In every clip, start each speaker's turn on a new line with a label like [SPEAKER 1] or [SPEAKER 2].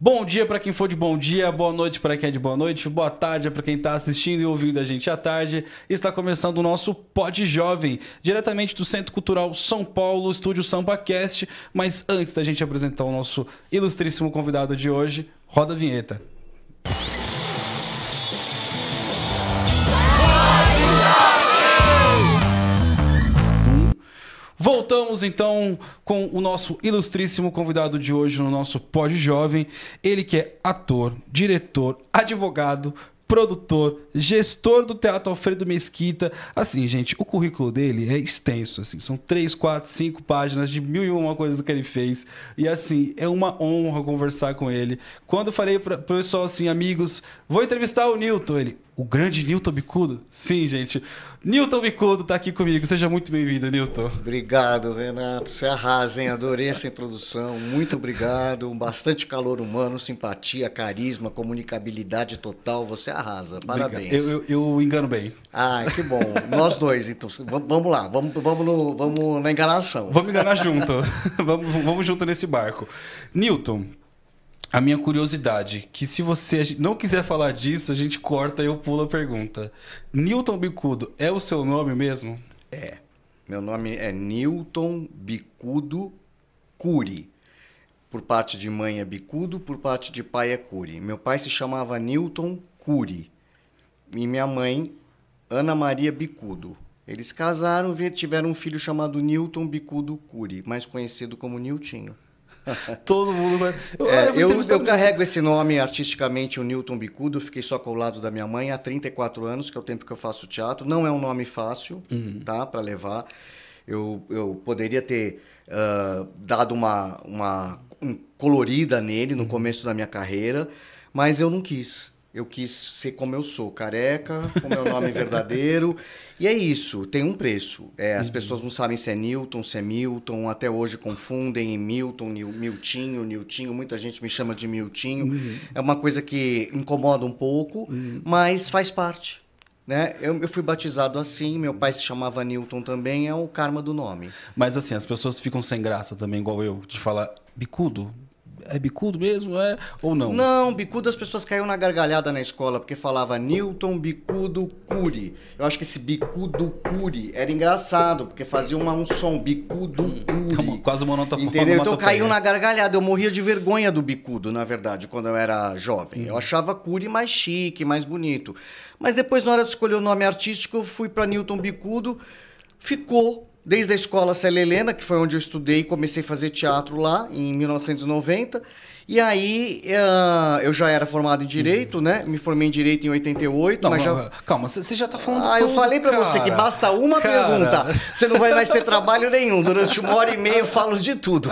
[SPEAKER 1] Bom dia para quem for de bom dia, boa noite para quem é de boa noite, boa tarde para quem está assistindo e ouvindo a gente à tarde. Está começando o nosso Pod Jovem, diretamente do Centro Cultural São Paulo, estúdio SampaCast. Mas antes da gente apresentar o nosso ilustríssimo convidado de hoje, roda a vinheta. Voltamos então com o nosso ilustríssimo convidado de hoje no nosso Pod Jovem. Ele que é ator, diretor, advogado, produtor, gestor do Teatro Alfredo Mesquita. Assim, gente, o currículo dele é extenso, assim, são 3, 4, 5 páginas de 1001 coisas que ele fez. E assim, é uma honra conversar com ele. Quando eu falei para o pessoal assim, amigos, vou entrevistar o Nilton, ele... O grande Nilton Bicudo? Sim, gente. Nilton Bicudo está aqui comigo. Seja muito bem-vindo, Nilton.
[SPEAKER 2] Obrigado, Renato. Você arrasa, hein? Adorei essa introdução. Muito obrigado. Bastante calor humano, simpatia, carisma, comunicabilidade total. Você arrasa. Parabéns.
[SPEAKER 1] Eu engano bem.
[SPEAKER 2] Ah, que bom. Nós dois, então. Vamos lá. Vamos na enganação.
[SPEAKER 1] Vamos enganar junto. vamos junto nesse barco. Nilton, a minha curiosidade, que se você não quiser falar disso, a gente corta e eu pulo a pergunta. Nilton Bicudo é o seu nome mesmo?
[SPEAKER 2] É. Meu nome é Nilton Bicudo Cury. Por parte de mãe é Bicudo, por parte de pai é Cury. Meu pai se chamava Nilton Cury. E minha mãe, Ana Maria Bicudo. Eles casaram e tiveram um filho chamado Nilton Bicudo Cury, mais conhecido como Niltinho.
[SPEAKER 1] Todo mundo vai...
[SPEAKER 2] Eu carrego esse nome artisticamente, o Nilton Bicudo. Fiquei só colado da minha mãe há 34 anos, que é o tempo que eu faço teatro. Não é um nome fácil, tá, para levar. Eu poderia ter dado uma colorida nele no começo da minha carreira, mas eu não quis. Eu quis ser como eu sou, careca, com meu nome verdadeiro. E é isso, tem um preço. As pessoas não sabem se é Nilton, se é Milton. Até hoje confundem Milton, Miltinho, Niltinho. Muita gente me chama de Miltinho. É uma coisa que incomoda um pouco, mas faz parte. Né? Eu fui batizado assim, meu pai se chamava Nilton também, é o karma do nome.
[SPEAKER 1] Mas assim, as pessoas ficam sem graça também, igual eu, de falar bicudo. É bicudo mesmo, ou não?
[SPEAKER 2] Não, bicudo as pessoas caíram na gargalhada na escola, porque falava Nilton Bicudo Cury. Eu acho que esse Bicudo Cury era engraçado, porque fazia um som, Bicudo Cury.
[SPEAKER 1] Quase uma nota.
[SPEAKER 2] Entendeu? Então caiu na gargalhada. Eu morria de vergonha do bicudo, na verdade, quando eu era jovem. Eu achava Cury mais chique, mais bonito. Mas depois, na hora de escolher o nome artístico, eu fui para Nilton Bicudo, ficou. Desde a escola Célia Helena, que foi onde eu estudei e comecei a fazer teatro lá, em 1990. E aí, eu já era formado em Direito, né? Me formei em Direito em 88.
[SPEAKER 1] Não,
[SPEAKER 2] mas já...
[SPEAKER 1] Calma, você já tá falando tudo,
[SPEAKER 2] eu falei pra você que basta uma pergunta. Você não vai mais ter trabalho nenhum. Durante 1h30 eu falo de tudo.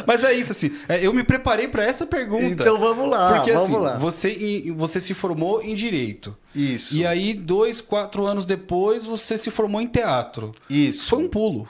[SPEAKER 1] Mas é isso, assim. Eu me preparei pra essa pergunta.
[SPEAKER 2] Então vamos lá,
[SPEAKER 1] porque,
[SPEAKER 2] vamos
[SPEAKER 1] assim,
[SPEAKER 2] lá.
[SPEAKER 1] Você se formou em Direito.
[SPEAKER 2] Isso.
[SPEAKER 1] E aí, 2, 4 anos depois, você se formou em teatro.
[SPEAKER 2] Isso.
[SPEAKER 1] Foi um pulo.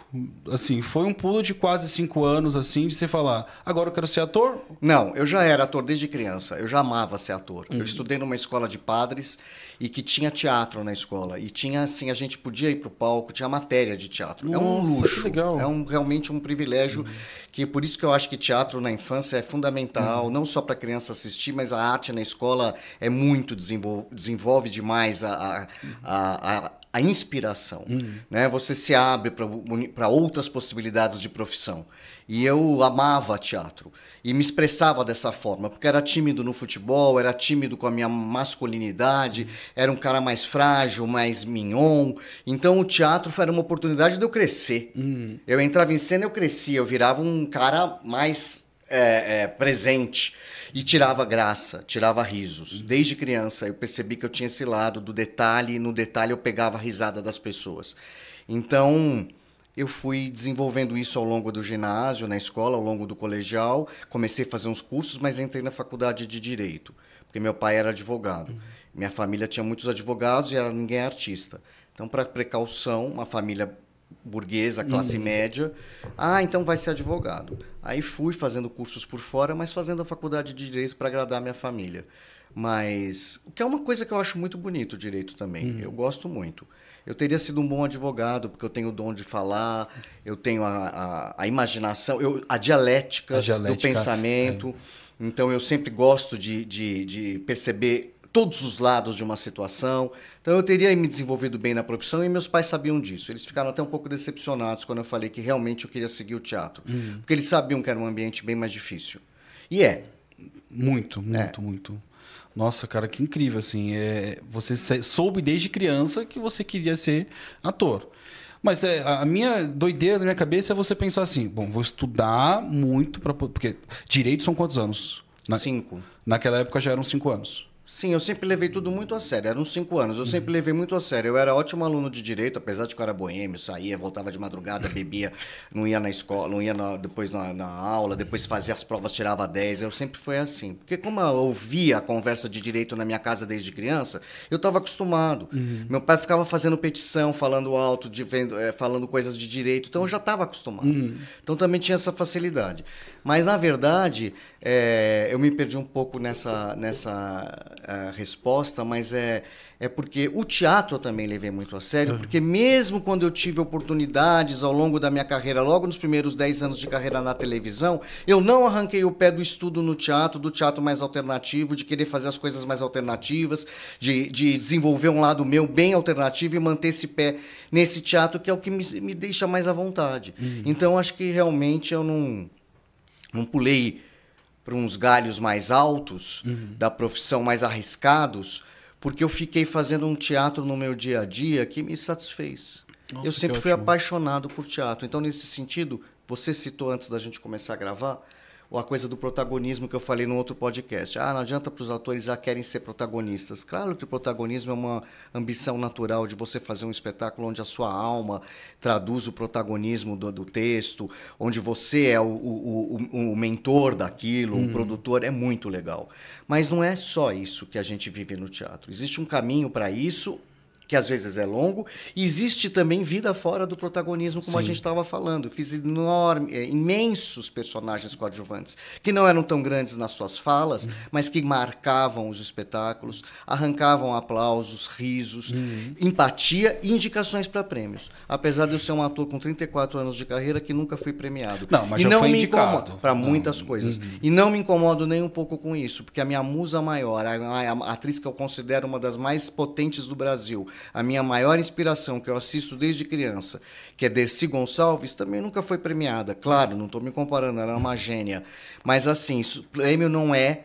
[SPEAKER 1] Assim, foi um pulo de quase 5 anos, assim, de você falar, agora eu quero ser ator?
[SPEAKER 2] Não, eu já era ator desde criança. Eu já amava ser ator. Eu estudei numa escola de padres e que tinha teatro na escola. E tinha, assim, a gente podia ir pro palco, tinha matéria de teatro.
[SPEAKER 1] Nossa,
[SPEAKER 2] é um luxo.
[SPEAKER 1] Que legal.
[SPEAKER 2] É realmente um privilégio. Que por isso que eu acho que teatro na infância é fundamental, não só para criança assistir, mas a arte na escola é muito desenvolve demais a inspiração, né? Você se abre para outras possibilidades de profissão. E eu amava teatro e me expressava dessa forma, porque era tímido no futebol, era tímido com a minha masculinidade, era um cara mais frágil, mais mignon. Então o teatro foi uma oportunidade de eu crescer. Eu entrava em cena, eu crescia, eu virava um cara mais presente. E tirava graça, tirava risos. Desde criança eu percebi que eu tinha esse lado do detalhe, e no detalhe eu pegava a risada das pessoas. Então, eu fui desenvolvendo isso ao longo do ginásio, na escola, ao longo do colegial. Comecei a fazer uns cursos, mas entrei na faculdade de Direito, porque meu pai era advogado. Minha família tinha muitos advogados e ninguém é artista. Então, para precaução, uma família burguesa, classe média. Então vai ser advogado. Aí fui fazendo cursos por fora, mas fazendo a faculdade de Direito para agradar a minha família. Mas o que é uma coisa que eu acho muito bonito o Direito também. Eu gosto muito. eu teria sido um bom advogado, porque eu tenho o dom de falar, eu tenho a imaginação, a dialética do pensamento. Então, eu sempre gosto de perceber todos os lados de uma situação. Então, eu teria me desenvolvido bem na profissão e meus pais sabiam disso. Eles ficaram até um pouco decepcionados quando eu falei que realmente eu queria seguir o teatro. Porque eles sabiam que era um ambiente bem mais difícil. E é.
[SPEAKER 1] Muito. Nossa, cara, que incrível, assim. Você soube desde criança que você queria ser ator. Mas a minha doideira na minha cabeça é você pensar assim, bom, vou estudar muito para... Porque direito são quantos anos?
[SPEAKER 2] 5.
[SPEAKER 1] Naquela época já eram 5 anos.
[SPEAKER 2] Sim, eu sempre levei tudo muito a sério. Eram 5 anos, eu sempre levei muito a sério. Eu era ótimo aluno de direito, apesar de que eu era boêmio, saía, voltava de madrugada, bebia, não ia na escola, não ia depois na aula, depois fazia as provas, tirava 10. Eu sempre fui assim. Porque como eu ouvia a conversa de direito na minha casa desde criança, eu estava acostumado. Meu pai ficava fazendo petição, falando alto, falando coisas de direito, então eu já estava acostumado. Então também tinha essa facilidade. Mas, na verdade, eu me perdi um pouco nessa resposta, mas é porque o teatro eu também levei muito a sério, porque mesmo quando eu tive oportunidades ao longo da minha carreira, logo nos primeiros 10 anos de carreira na televisão, eu não arranquei o pé do estudo no teatro, do teatro mais alternativo, de querer fazer as coisas mais alternativas, de desenvolver um lado meu bem alternativo e manter esse pé nesse teatro, que é o que me deixa mais à vontade. Então, acho que realmente eu não pulei para uns galhos mais altos da profissão, mais arriscados, porque eu fiquei fazendo um teatro no meu dia a dia que me satisfez.
[SPEAKER 1] Nossa,
[SPEAKER 2] eu sempre fui apaixonado por teatro. Então, nesse sentido, você citou antes da gente começar a gravar a coisa do protagonismo que eu falei no outro podcast. Não adianta para os atores já querem ser protagonistas. Claro que o protagonismo é uma ambição natural de você fazer um espetáculo onde a sua alma traduz o protagonismo do texto, onde você é o mentor daquilo, o produtor, é muito legal. Mas não é só isso que a gente vive no teatro. Existe um caminho para isso, que às vezes é longo, e existe também vida fora do protagonismo, como a gente estava falando. Eu fiz imensos personagens coadjuvantes, que não eram tão grandes nas suas falas, mas que marcavam os espetáculos, arrancavam aplausos, risos, empatia e indicações para prêmios. Apesar de eu ser um ator com 34 anos de carreira que nunca fui premiado.
[SPEAKER 1] Não, mas já foi indicado.
[SPEAKER 2] Para muitas coisas. E não me incomodo nem um pouco com isso, porque a minha musa maior, a atriz que eu considero uma das mais potentes do Brasil, a minha maior inspiração, que eu assisto desde criança, que é Dercy Gonçalves, também nunca foi premiada. Claro, não estou me comparando, ela é uma gênia. Mas, assim, o prêmio não é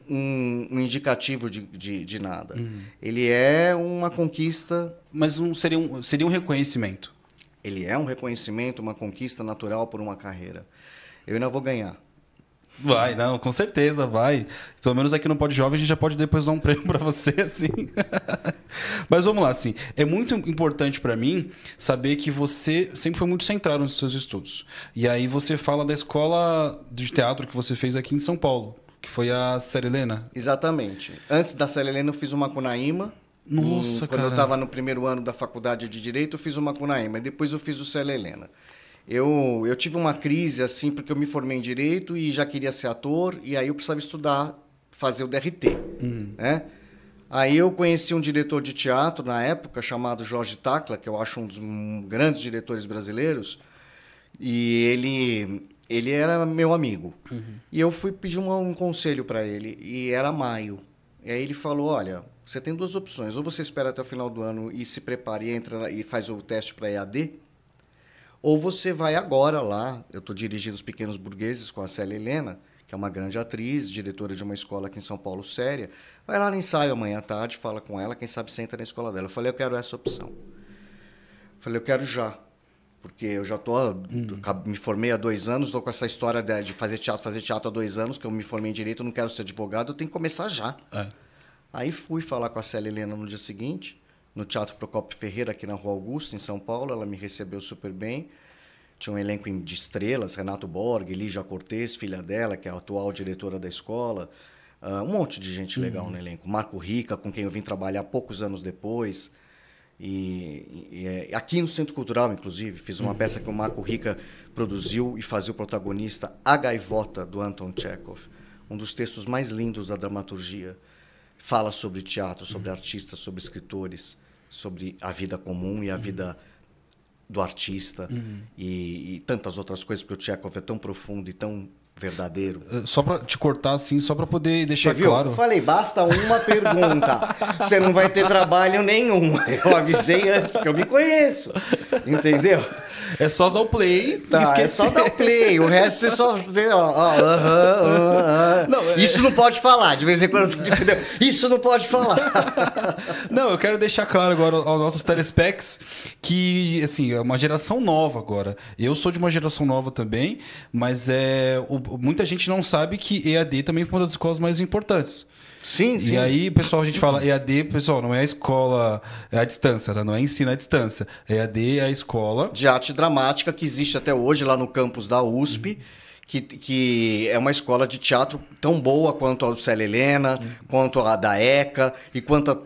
[SPEAKER 2] um indicativo de nada. Ele é uma conquista...
[SPEAKER 1] Mas seria um reconhecimento.
[SPEAKER 2] Ele é um reconhecimento, uma conquista natural por uma carreira. Eu ainda vou ganhar.
[SPEAKER 1] Vai, não, com certeza, vai. Pelo menos aqui no Pod Jovem a gente já pode depois dar um prêmio para você, assim. Mas vamos lá, assim. É muito importante para mim saber que você sempre foi muito centrado nos seus estudos. E aí você fala da escola de teatro que você fez aqui em São Paulo, que foi a Célia Helena.
[SPEAKER 2] Exatamente. Antes da Célia Helena eu fiz o Macunaíma.
[SPEAKER 1] Nossa,
[SPEAKER 2] quando eu estava no primeiro ano da faculdade de Direito, eu fiz o Macunaíma. E depois eu fiz o Célia Helena. Eu tive uma crise, assim, porque eu me formei em Direito e já queria ser ator, e aí eu precisava estudar, fazer o DRT, né? Aí eu conheci um diretor de teatro, na época, chamado Jorge Tacla, que eu acho um dos grandes diretores brasileiros, e ele era meu amigo. E eu fui pedir um conselho para ele, e era maio. E aí ele falou, olha, você tem 2 opções, ou você espera até o final do ano e se prepara e entra e faz o teste para EAD, ou você vai agora lá, eu estou dirigindo Os Pequenos Burgueses com a Célia Helena, que é uma grande atriz, diretora de uma escola aqui em São Paulo séria, vai lá no ensaio amanhã à tarde, fala com ela, quem sabe senta na escola dela. Eu falei, eu quero essa opção. Eu falei, eu quero já, porque eu já me formei há 2 anos, estou com essa história de fazer teatro há 2 anos, que eu me formei em Direito, não quero ser advogado, eu tenho que começar já. Aí fui falar com a Célia Helena no dia seguinte, no Teatro Procópio Ferreira, aqui na Rua Augusta, em São Paulo. Ela me recebeu super bem. Tinha um elenco de estrelas, Renato Borg, Lígia Cortez, filha dela, que é a atual diretora da escola. Um monte de gente legal no elenco. Marco Rica, com quem eu vim trabalhar poucos anos depois. E aqui no Centro Cultural, inclusive, fiz uma peça que o Marco Rica produziu e fazia o protagonista, A Gaivota, do Anton Chekhov. Um dos textos mais lindos da dramaturgia. Fala sobre teatro, sobre artistas, sobre escritores. sobre a vida comum e a vida do artista e tantas outras coisas, porque o Tchekov é tão profundo e tão verdadeiro.
[SPEAKER 1] Só pra te cortar, assim, só pra poder deixar
[SPEAKER 2] Você viu?
[SPEAKER 1] claro.
[SPEAKER 2] Eu falei, basta uma pergunta. Você não vai ter trabalho nenhum. Eu avisei antes, porque eu me conheço. Entendeu?
[SPEAKER 1] É só dar o play
[SPEAKER 2] Tá,
[SPEAKER 1] e esquecer.
[SPEAKER 2] é só dar o play. O resto você só...
[SPEAKER 1] Não,
[SPEAKER 2] Isso não pode falar. De vez em quando, entendeu? Isso não pode falar.
[SPEAKER 1] Não, eu quero deixar claro agora aos nossos telespecs que, assim, é uma geração nova agora. Eu sou de uma geração nova também, mas muita gente não sabe que EAD também foi uma das escolas mais importantes.
[SPEAKER 2] Sim, sim.
[SPEAKER 1] E aí, pessoal, a gente fala EAD, pessoal, não é a escola, é a distância, tá? Não é ensino à distância. EAD é a escola
[SPEAKER 2] de arte dramática que existe até hoje lá no campus da USP, que é uma escola de teatro tão boa quanto a do Célia Helena, quanto a da ECA e quanto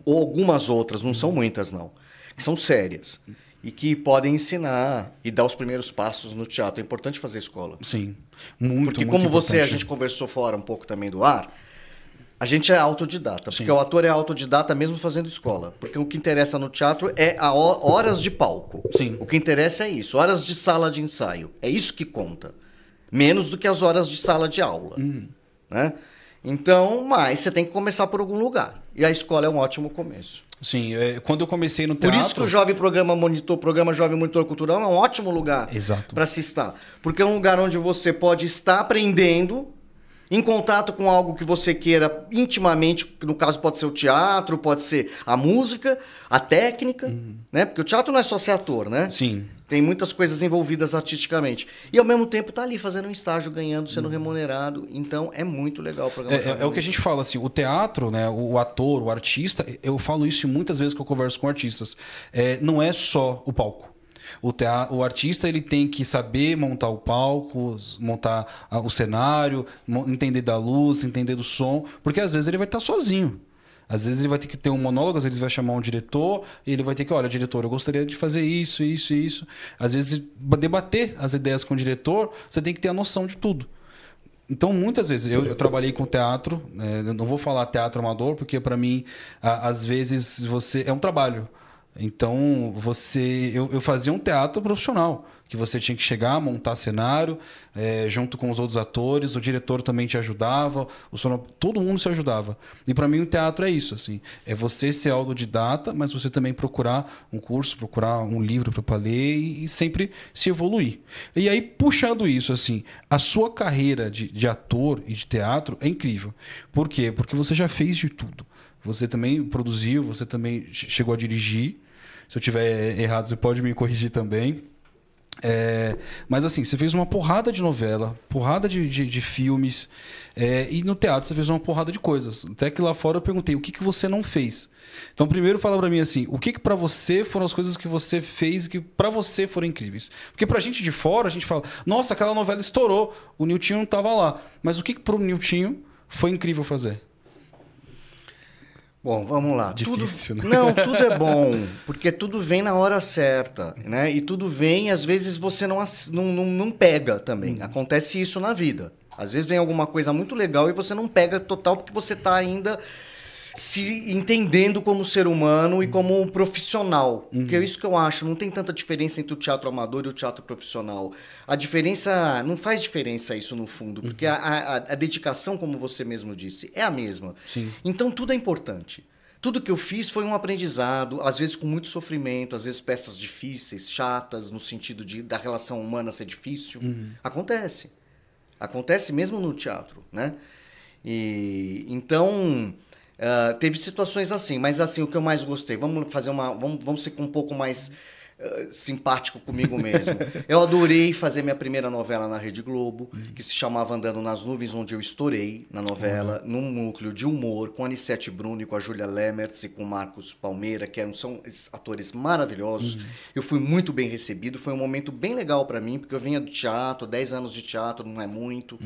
[SPEAKER 2] algumas outras, não são muitas não, que são sérias e que podem ensinar e dar os primeiros passos no teatro. É importante fazer escola.
[SPEAKER 1] Sim, muito,
[SPEAKER 2] porque
[SPEAKER 1] muito
[SPEAKER 2] como
[SPEAKER 1] importante.
[SPEAKER 2] a gente conversou fora um pouco também do ar, a gente é autodidata,
[SPEAKER 1] Sim.
[SPEAKER 2] porque o ator é autodidata mesmo fazendo escola. Porque o que interessa no teatro é horas de palco.
[SPEAKER 1] Sim.
[SPEAKER 2] O que interessa é isso, horas de sala de ensaio. É isso que conta. Menos do que as horas de sala de aula. Né? Então, mas você tem que começar por algum lugar. E a escola é um ótimo começo.
[SPEAKER 1] Sim, quando eu comecei no
[SPEAKER 2] Por
[SPEAKER 1] teatro...
[SPEAKER 2] isso que o Jovem Programa Monitor, Programa Jovem Monitor Cultural é um ótimo lugar para se estar. Porque é um lugar onde você pode estar aprendendo... em contato com algo que você queira intimamente, no caso pode ser o teatro, pode ser a música, a técnica, né? Porque o teatro não é só ser ator, né?
[SPEAKER 1] Sim.
[SPEAKER 2] Tem muitas coisas envolvidas artisticamente. E ao mesmo tempo tá ali fazendo um estágio, ganhando, sendo remunerado. Então é muito legal o programa.
[SPEAKER 1] É o que a gente fala, assim, o teatro, né, o ator, o artista, eu falo isso muitas vezes que eu converso com artistas, não é só o palco. O artista ele tem que saber montar o palco, montar o cenário, entender da luz, entender do som, porque às vezes ele vai estar sozinho. Às vezes ele vai ter que ter um monólogo, às vezes ele vai chamar um diretor, e ele vai ter que, olha, diretor, eu gostaria de fazer isso, isso e isso. Às vezes, debater as ideias com o diretor, você tem que ter a noção de tudo. Então, muitas vezes, eu trabalhei com teatro, eu não vou falar teatro amador, porque para mim, às vezes, é um trabalho. Então, eu fazia um teatro profissional, que você tinha que chegar, montar cenário, junto com os outros atores, o diretor também te ajudava, todo mundo se ajudava. E para mim o teatro é isso, assim, é você ser autodidata, mas você também procurar um curso, procurar um livro para ler e sempre se evoluir. E aí, puxando isso, assim, a sua carreira de ator e de teatro é incrível. Por quê? Porque você já fez de tudo. Você também produziu, você também chegou a dirigir. Se eu tiver errado, você pode me corrigir também. Mas assim, você fez uma porrada de novela, porrada de filmes, e no teatro você fez uma porrada de coisas. Até que lá fora eu perguntei, o que você não fez? Então primeiro fala pra mim assim, o que pra você foram as coisas que você fez que pra você foram incríveis? Porque pra gente de fora, a gente fala, nossa, aquela novela estourou, o Niltinho não tava lá. Mas o que pro Niltinho foi incrível fazer?
[SPEAKER 2] Bom, vamos lá.
[SPEAKER 1] Difícil,
[SPEAKER 2] né?
[SPEAKER 1] Não,
[SPEAKER 2] tudo é bom, porque tudo vem na hora certa, né? E tudo vem, às vezes você não pega também. Acontece isso na vida. Às vezes vem alguma coisa muito legal e você não pega total porque você está ainda se entendendo como ser humano e como um profissional. Porque é isso que eu acho. Não tem tanta diferença entre o teatro amador e o teatro profissional. A diferença... Não faz diferença isso no fundo. Porque a dedicação, como você mesmo disse, é a mesma.
[SPEAKER 1] Sim.
[SPEAKER 2] Então tudo é importante. Tudo que eu fiz foi um aprendizado, às vezes com muito sofrimento, às vezes peças difíceis, chatas, no sentido da relação humana ser difícil. Acontece. Acontece mesmo no teatro, né? E então... teve situações assim, mas assim, o que eu mais gostei, vamos ser um pouco mais simpático comigo mesmo. Eu adorei fazer minha primeira novela na Rede Globo, que se chamava Andando nas Nuvens, onde eu estourei na novela, num núcleo de humor, com a Anissete Bruno e com a Júlia Lemertz e com o Marcos Palmeira, que são atores maravilhosos. Eu fui muito bem recebido, foi um momento bem legal para mim, porque eu vinha do teatro, 10 anos de teatro, não é muito.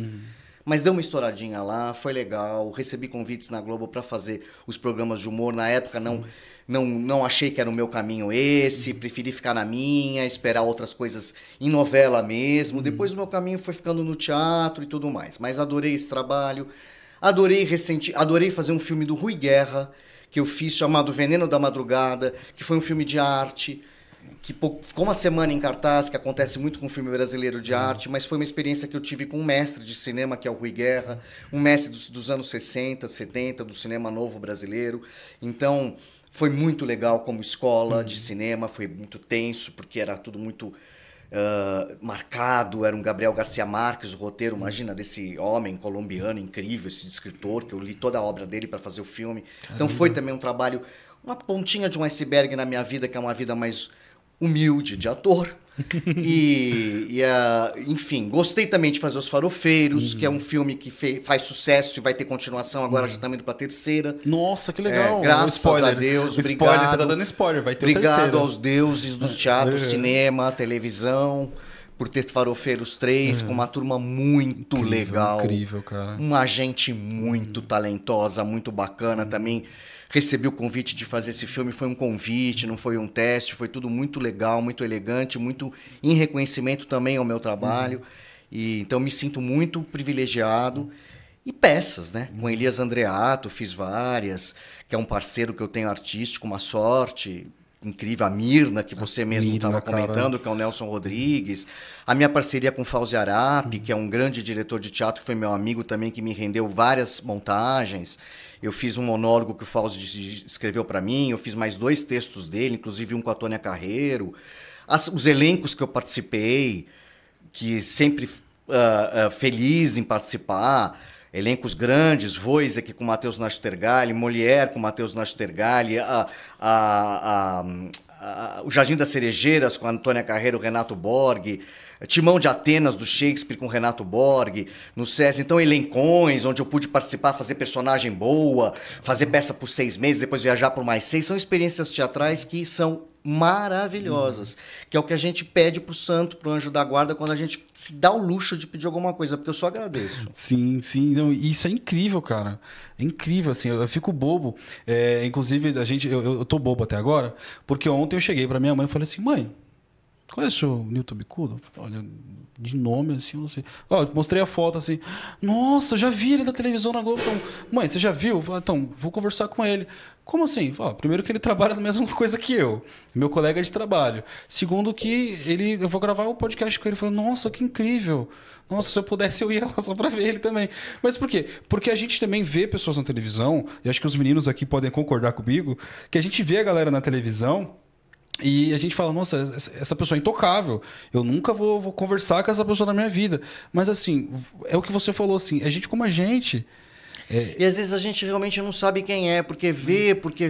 [SPEAKER 2] Mas deu uma estouradinha lá, foi legal. Recebi convites na Globo para fazer os programas de humor. Na época não achei que era o meu caminho esse, preferi ficar na minha, esperar outras coisas em novela mesmo. Depois o meu caminho foi ficando no teatro e tudo mais. Mas adorei esse trabalho. Adorei fazer um filme do Rui Guerra, que eu fiz, chamado Veneno da Madrugada, que foi um filme de arte, que ficou uma semana em cartaz, que acontece muito com o filme brasileiro de arte, mas foi uma experiência que eu tive com um mestre de cinema, que é o Rui Guerra, um mestre dos anos 60, 70, do cinema novo brasileiro. Então, foi muito legal como escola de cinema, foi muito tenso, porque era tudo muito marcado, era um Gabriel Garcia Marques, o roteiro, imagina, desse homem colombiano incrível, esse escritor, que eu li toda a obra dele para fazer o filme. Caramba. Então foi também um trabalho, uma pontinha de um iceberg na minha vida, que é uma vida mais humilde de ator. Enfim, gostei também de fazer Os Farofeiros, que é um filme que faz sucesso e vai ter continuação, agora já estamos indo para a terceira.
[SPEAKER 1] Nossa, que legal.
[SPEAKER 2] Graças a Deus,
[SPEAKER 1] obrigado. Spoiler, você tá dando spoiler, vai ter o terceiro.
[SPEAKER 2] Obrigado aos deuses do teatro, cinema, televisão, por ter Farofeiros 3, com uma turma muito legal.
[SPEAKER 1] Incrível, cara.
[SPEAKER 2] Uma gente muito talentosa, muito bacana também. Recebi o convite de fazer esse filme, foi um convite, não foi um teste, foi tudo muito legal, muito elegante, muito em reconhecimento também ao meu trabalho. E então me sinto muito privilegiado. E peças, né? Com Elias Andreato, fiz várias, que é um parceiro que eu tenho artístico, uma sorte incrível. A Mirna, que você mesmo estava comentando, que é o Nelson Rodrigues. A minha parceria com Fauzi Arap, que é um grande diretor de teatro, que foi meu amigo também, que me rendeu várias montagens. Eu fiz um monólogo que o Fauzi escreveu para mim, eu fiz mais 2 textos dele, inclusive um com a Tônia Carreiro. Os elencos que eu participei, que sempre feliz em participar, elencos grandes, Wojciech com Matheus Nastergalli, Molière com Matheus Nastergalli, o Jardim das Cerejeiras com a Antônia Carreiro, Renato Borg, Timão de Atenas, do Shakespeare, com Renato Borg, no SESI. Então, elencões, onde eu pude participar, fazer personagem boa, fazer peça por 6 meses, depois viajar por mais 6. São experiências teatrais que são maravilhosas, que é o que a gente pede pro santo, pro anjo da guarda, quando a gente se dá o luxo de pedir alguma coisa, porque eu só agradeço.
[SPEAKER 1] Sim, sim. Não, isso é incrível, cara. É incrível, assim. Eu fico bobo. Inclusive, eu tô bobo até agora, porque ontem eu cheguei pra minha mãe e falei assim, mãe, conhece o Nilton Bicudo? Olha, de nome, assim, eu não sei. Ó, mostrei a foto, assim. Nossa, eu já vi ele na televisão na Globo. Então, mãe, você já viu? Então, vou conversar com ele. Como assim? Ó, primeiro que ele trabalha na mesma coisa que eu. Meu colega de trabalho. Segundo que eu vou gravar o podcast com ele. Falei, nossa, que incrível. Nossa, se eu pudesse, eu ia lá só pra ver ele também. Mas por quê? Porque a gente também vê pessoas na televisão, e acho que os meninos aqui podem concordar comigo, que a gente vê a galera na televisão e a gente fala, nossa, essa pessoa é intocável. Eu nunca vou conversar com essa pessoa na minha vida. Mas assim, é o que você falou, assim, é gente como a gente.
[SPEAKER 2] E às vezes a gente realmente não sabe quem é, porque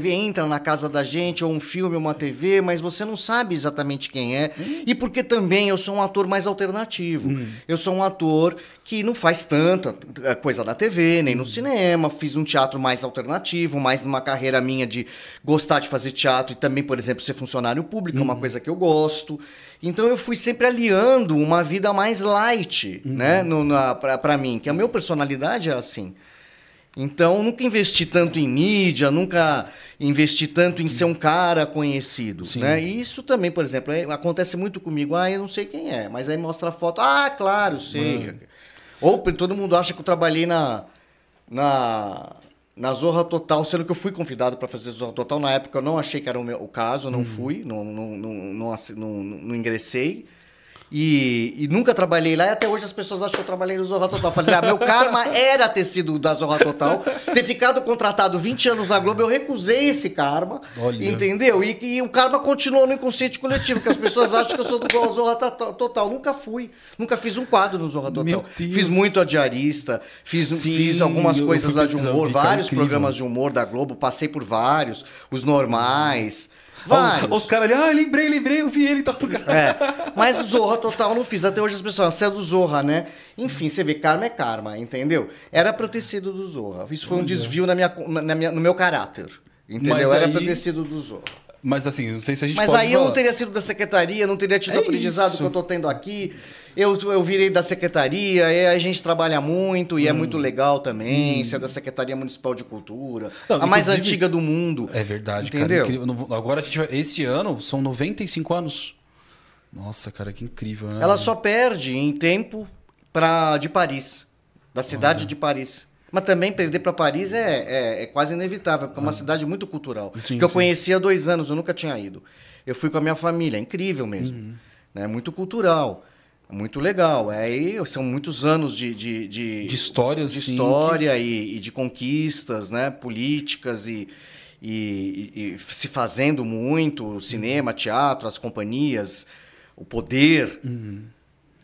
[SPEAKER 2] entra na casa da gente, ou um filme, ou uma TV, mas você não sabe exatamente quem é. E porque também eu sou um ator mais alternativo. Eu sou um ator que não faz tanta coisa na TV, nem no cinema. Fiz um teatro mais alternativo, mais numa carreira minha de gostar de fazer teatro e também, por exemplo, ser funcionário público, é uma coisa que eu gosto. Então eu fui sempre aliando uma vida mais light, né, pra mim, que a minha personalidade é assim. Então, nunca investi tanto em mídia, nunca investi tanto em ser um cara conhecido, né? E isso também, por exemplo, acontece muito comigo. Eu não sei quem é, mas aí mostra a foto. Claro, sei. Ou todo mundo acha que eu trabalhei na Zorra Total, sendo que eu fui convidado para fazer Zorra Total. Na época eu não achei que era o caso, não fui, não ingressei. E nunca trabalhei lá, e até hoje as pessoas acham que eu trabalhei no Zorra Total. Falei, meu karma era ter sido da Zorra Total, ter ficado contratado 20 anos na Globo, eu recusei esse karma, entendeu? E o karma continuou no inconsciente coletivo, que as pessoas acham que eu sou do Zorra Total. Nunca fui, nunca fiz um quadro no Zorra Total. Fiz muito a diarista, fiz algumas coisas lá de humor, vários programas de humor da Globo, passei por vários, os normais...
[SPEAKER 1] Os caras ali, lembrei, eu vi ele em tal lugar.
[SPEAKER 2] Mas Zorra Total eu não fiz. Até hoje as pessoas, você é do Zorra, né? Enfim, você vê, karma é karma, entendeu? Era pra eu ter sido do Zorra. Isso foi um desvio no meu caráter, entendeu? Era pra eu ter sido do Zorra.
[SPEAKER 1] Mas assim, não sei se a gente
[SPEAKER 2] Mas
[SPEAKER 1] pode
[SPEAKER 2] aí
[SPEAKER 1] falar.
[SPEAKER 2] Eu não teria sido da secretaria, não teria tido o aprendizado que eu tô tendo aqui. Eu virei da secretaria, a gente trabalha muito e é muito legal também. Ser da Secretaria Municipal de Cultura, a mais antiga do mundo.
[SPEAKER 1] É verdade,
[SPEAKER 2] entendeu?
[SPEAKER 1] Cara. Agora a gente esse ano são 95 anos. Nossa, cara, que incrível, né?
[SPEAKER 2] Ela só perde em tempo de Paris, da cidade de Paris. Mas também perder para Paris é quase inevitável, porque é uma cidade muito cultural.
[SPEAKER 1] Sim,
[SPEAKER 2] que eu
[SPEAKER 1] sim.
[SPEAKER 2] conheci há 2 anos, eu nunca tinha ido. Eu fui com a minha família, é incrível mesmo. Né? Muito cultural, muito legal. Aí são muitos anos de
[SPEAKER 1] história,
[SPEAKER 2] de
[SPEAKER 1] sim,
[SPEAKER 2] história e de conquistas, né? Políticas e se fazendo muito, o cinema, teatro, as companhias, o poder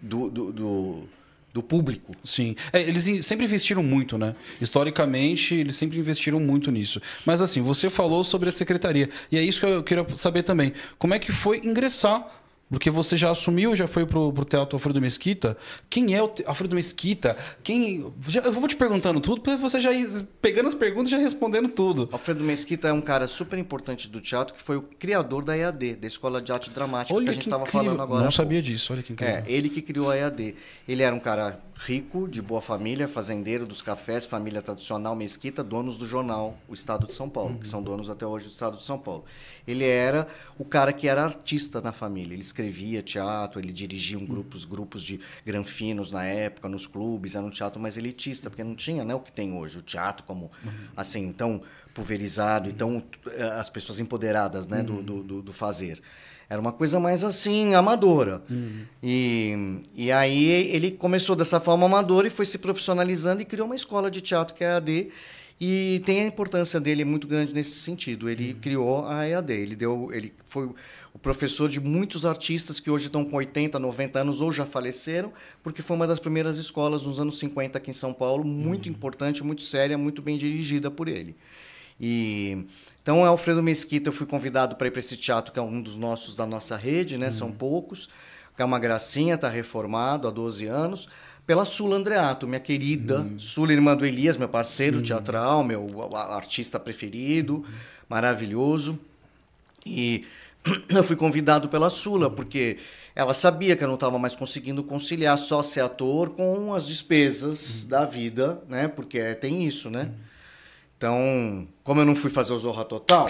[SPEAKER 2] do público.
[SPEAKER 1] Sim. Eles sempre investiram muito, né? Historicamente, eles sempre investiram muito nisso. Mas assim, você falou sobre a secretaria. E é isso que eu queria saber também. Como é que foi ingressar? Porque você já assumiu, já foi pro Teatro Alfredo Mesquita. Quem é o Alfredo Mesquita? Eu vou te perguntando tudo, para você já ir pegando as perguntas e já respondendo tudo.
[SPEAKER 2] Alfredo Mesquita é um cara super importante do teatro, que foi o criador da EAD, da Escola de Arte Dramática,
[SPEAKER 1] Olha
[SPEAKER 2] que a gente estava falando agora.
[SPEAKER 1] Não sabia disso, olha que incrível.
[SPEAKER 2] Ele que criou a EAD. Ele era um cara rico, de boa família, fazendeiro dos cafés, família tradicional Mesquita, donos do jornal O Estado de São Paulo, que são donos até hoje do Estado de São Paulo. Ele era o cara que era artista na família. Ele escrevia teatro, ele dirigia grupos de granfinos na época, nos clubes. Era um teatro mais elitista, porque não tinha, né, o que tem hoje. O teatro como, assim, tão pulverizado e tão as pessoas empoderadas, né, do fazer. Era uma coisa mais assim, amadora. E aí ele começou dessa forma amadora e foi se profissionalizando e criou uma escola de teatro que é a EAD. E tem a importância dele muito grande nesse sentido. Ele criou a EAD. Ele foi o professor de muitos artistas que hoje estão com 80, 90 anos ou já faleceram, porque foi uma das primeiras escolas nos anos 50 aqui em São Paulo, muito importante, muito séria, muito bem dirigida por ele. Então, Alfredo Mesquita, eu fui convidado para ir para esse teatro, que é um dos nossos, da nossa rede, né? São poucos, que é uma gracinha, está reformado há 12 anos, pela Sula Andreato, minha querida Sula, irmã do Elias, meu parceiro teatral, meu artista preferido, maravilhoso. E eu fui convidado pela Sula, porque ela sabia que eu não estava mais conseguindo conciliar só ser ator com as despesas da vida, né? Porque tem isso, né? Então, como eu não fui fazer o Zorra Total,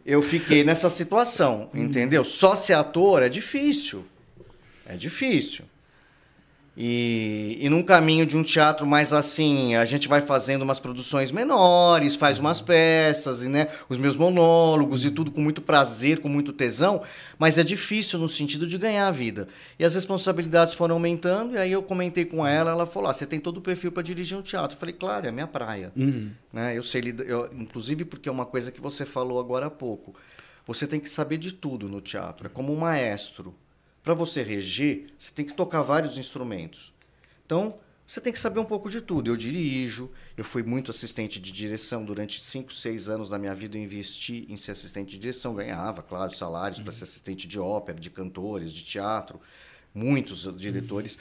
[SPEAKER 2] eu fiquei nessa situação, entendeu? Só ser ator é difícil. É difícil. E num caminho de um teatro mais assim, a gente vai fazendo umas produções menores, faz umas peças, e, né, os meus monólogos e tudo com muito prazer, com muito tesão, mas é difícil no sentido de ganhar a vida. E as responsabilidades foram aumentando, e aí eu comentei com ela falou, você tem todo o perfil para dirigir um teatro. Eu falei, claro, é a minha praia. Né? Eu sei inclusive porque é uma coisa que você falou agora há pouco. Você tem que saber de tudo no teatro, é como um maestro. Para você reger, você tem que tocar vários instrumentos. Então, você tem que saber um pouco de tudo. Eu dirijo, eu fui muito assistente de direção durante 5, 6 anos da minha vida. Eu investi em ser assistente de direção, ganhava, claro, salários para ser assistente de ópera, de cantores, de teatro, muitos diretores.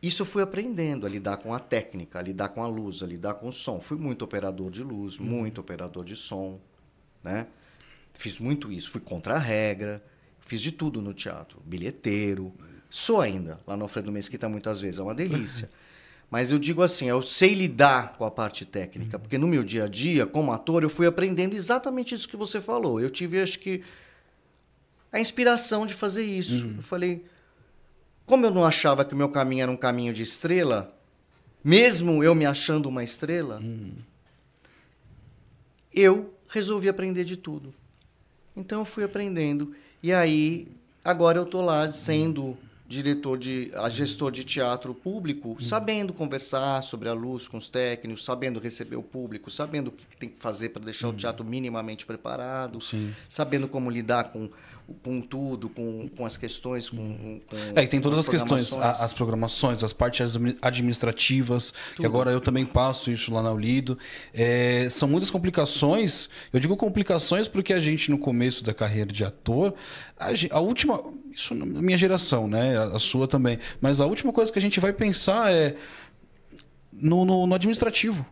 [SPEAKER 2] Isso eu fui aprendendo a lidar com a técnica, a lidar com a luz, a lidar com o som. Fui muito operador de luz, muito operador de som, né? Fiz muito isso, fui contra a regra. Fiz de tudo no teatro, bilheteiro. Sou ainda, lá no Alfredo Mesquita muitas vezes, é uma delícia. Mas eu digo assim, eu sei lidar com a parte técnica, porque no meu dia a dia, como ator, eu fui aprendendo exatamente isso que você falou. Eu tive, acho que, a inspiração de fazer isso. Eu falei, como eu não achava que o meu caminho era um caminho de estrela, mesmo eu me achando uma estrela, eu resolvi aprender de tudo. Então eu fui aprendendo. E aí, agora eu estou lá sendo gestor de teatro público, sabendo conversar sobre a luz com os técnicos, sabendo receber o público, sabendo o que tem que fazer para deixar o teatro minimamente preparado, sabendo como lidar com tudo, com as questões,
[SPEAKER 1] e tem todas as questões, as programações, as partes administrativas, tudo. Que agora eu também passo isso lá na Ulido. São muitas complicações. Eu digo complicações porque a gente, no começo da carreira de ator, a última... Isso na minha geração, né? A sua também. Mas a última coisa que a gente vai pensar é no administrativo.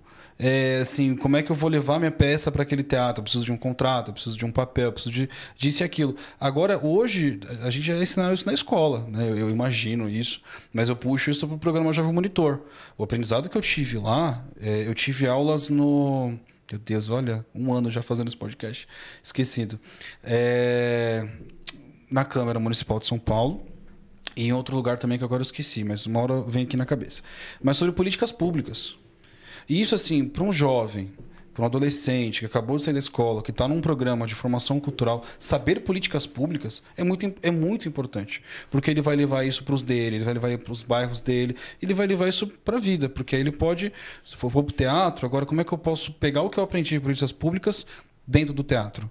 [SPEAKER 1] Assim, como é que eu vou levar minha peça para aquele teatro? Eu preciso de um contrato, eu preciso de um papel, eu preciso disso e aquilo. Agora, hoje, a gente já ensina isso na escola, né? Eu imagino isso, mas eu puxo isso para o programa Jovem Monitor. O aprendizado que eu tive lá, eu tive aulas no... Meu Deus, olha, 1 ano já fazendo esse podcast. Esquecido. Na Câmara Municipal de São Paulo e em outro lugar também que agora eu esqueci, mas uma hora vem aqui na cabeça. Mas sobre políticas públicas. E isso, assim, para um jovem, para um adolescente que acabou de sair da escola, que está num programa de formação cultural, saber políticas públicas é muito importante. Porque ele vai levar isso para os dele, ele vai levar para os bairros dele, ele vai levar isso para a vida. Porque aí ele pode, se for para o teatro, agora como é que eu posso pegar o que eu aprendi de políticas públicas dentro do teatro?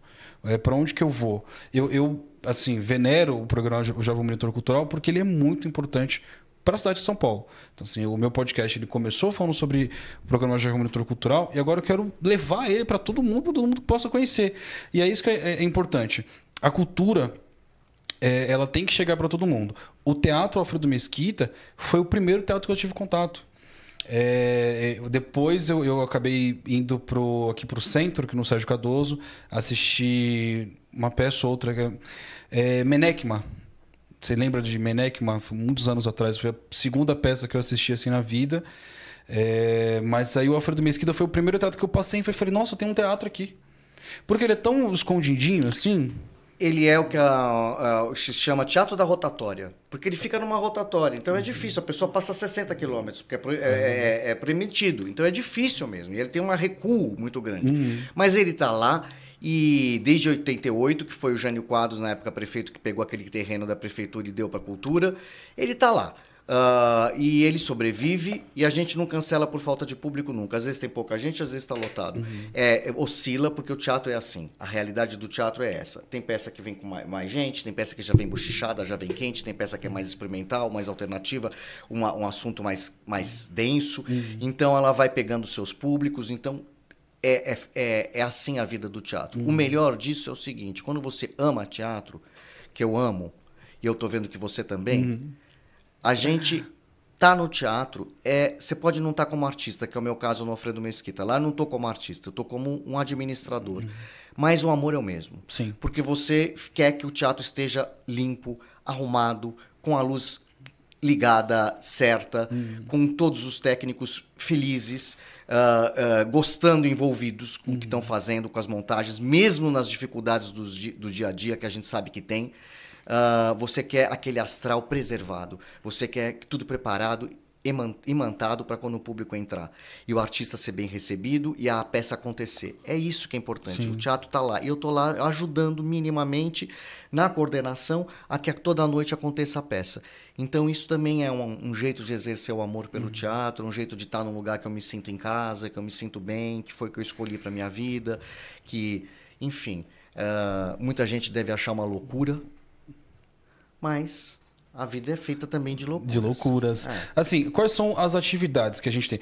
[SPEAKER 1] Para onde que eu vou? Eu assim, venero o programa O Jovem Monitor Cultural porque ele é muito importante para a cidade de São Paulo. Então, assim, o meu podcast ele começou falando sobre o programa Jovem Monitor Cultural e agora eu quero levar ele para todo mundo que possa conhecer. E é isso que é importante. A cultura, ela tem que chegar para todo mundo. O Teatro Alfredo Mesquita foi o primeiro teatro que eu tive contato. Depois eu acabei indo aqui para o centro, aqui no Sérgio Cardoso, assistir uma peça ou outra, Menekma. Você lembra de Menekma? Foi muitos anos atrás. Foi a segunda peça que eu assisti assim na vida. Mas aí o Alfredo Mesquita foi o primeiro teatro que eu passei e falei, nossa, tem um teatro aqui. Porque ele é tão escondidinho assim.
[SPEAKER 2] Ele é o que se chama teatro da rotatória. Porque ele fica numa rotatória. Então é difícil. A pessoa passa 60 quilômetros, porque é permitido. Então é difícil mesmo. E ele tem um recuo muito grande. Mas ele está lá. E desde 88, que foi o Jânio Quadros, na época prefeito, que pegou aquele terreno da prefeitura e deu para a cultura, ele está lá. E ele sobrevive e a gente não cancela por falta de público nunca. Às vezes tem pouca gente, às vezes está lotado. Oscila, porque o teatro é assim. A realidade do teatro é essa. Tem peça que vem com mais gente, tem peça que já vem bochichada, já vem quente, tem peça que é mais experimental, mais alternativa, um assunto mais denso. Então ela vai pegando seus públicos. Então é assim a vida do teatro. O melhor disso é o seguinte: quando você ama teatro, que eu amo, e eu estou vendo que você também, a gente tá no teatro, você pode não estar como artista, que é o meu caso no Alfredo Mesquita. Lá eu não estou como artista, eu estou como um administrador. Mas o amor é o mesmo.
[SPEAKER 1] Sim.
[SPEAKER 2] Porque você quer que o teatro esteja limpo, arrumado, com a luz ligada, certa, com todos os técnicos felizes, gostando, envolvidos com o que estão fazendo, com as montagens, mesmo nas dificuldades do dia a dia que a gente sabe que tem. Você quer aquele astral preservado, você quer tudo preparado, imantado para quando o público entrar. E o artista ser bem recebido e a peça acontecer. É isso que é importante. Sim. O teatro está lá. E eu estou lá ajudando minimamente na coordenação a que toda noite aconteça a peça. Então isso também é um jeito de exercer o amor pelo teatro, um jeito de estar num lugar que eu me sinto em casa, que eu me sinto bem, que foi o que eu escolhi para minha vida, que, enfim, muita gente deve achar uma loucura, mas a vida é feita também de loucuras.
[SPEAKER 1] De loucuras. Assim, quais são as atividades que a gente tem?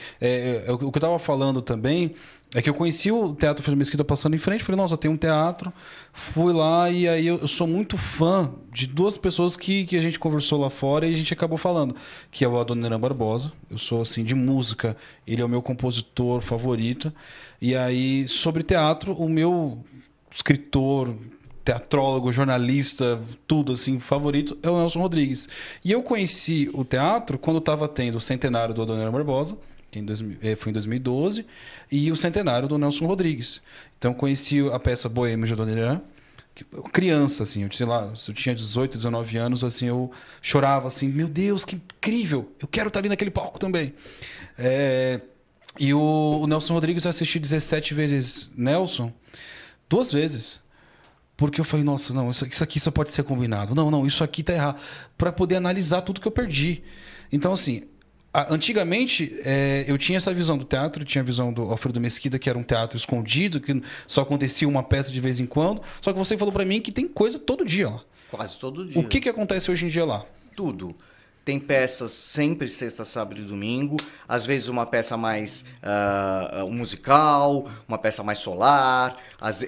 [SPEAKER 1] O que eu estava falando também é que eu conheci o Teatro Alfredo Mesquita passando em frente. Falei, nossa, tem um teatro. Fui lá e aí eu sou muito fã de duas pessoas que a gente conversou lá fora e a gente acabou falando. Que é o Adoniran Barbosa. Eu sou, assim, de música. Ele é o meu compositor favorito. E aí, sobre teatro, o meu escritor, teatrólogo, jornalista, tudo assim, favorito, é o Nelson Rodrigues. E eu conheci o teatro quando estava tendo o centenário do Adoniran Barbosa, que foi em 2012, e o centenário do Nelson Rodrigues. Então conheci a peça Boêmio de Adoniran, criança, assim, eu tinha 18, 19 anos, assim, eu chorava assim, meu Deus, que incrível, eu quero estar ali naquele palco também. E o Nelson Rodrigues eu assisti 17 vezes Nelson, 2 vezes. Porque eu falei, nossa, não, isso aqui só pode ser combinado. Não, isso aqui tá errado. Para poder analisar tudo que eu perdi. Então, assim, antigamente eu tinha essa visão do teatro, tinha a visão do Alfredo Mesquita, que era um teatro escondido, que só acontecia uma peça de vez em quando. Só que você falou para mim que tem coisa todo dia lá.
[SPEAKER 2] Quase todo dia.
[SPEAKER 1] O que acontece hoje em dia lá?
[SPEAKER 2] Tudo. Tem peças sempre sexta, sábado e domingo. Às vezes uma peça mais musical, uma peça mais solar,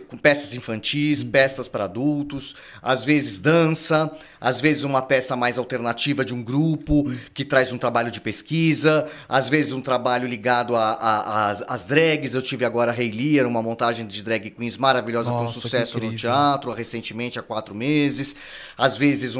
[SPEAKER 2] com peças infantis, peças para adultos. Às vezes dança, às vezes uma peça mais alternativa de um grupo que traz um trabalho de pesquisa. Às vezes um trabalho ligado às drags. Eu tive agora a Rei Lear, uma montagem de drag queens maravilhosa, com sucesso no teatro, recentemente, há 4 meses. Às vezes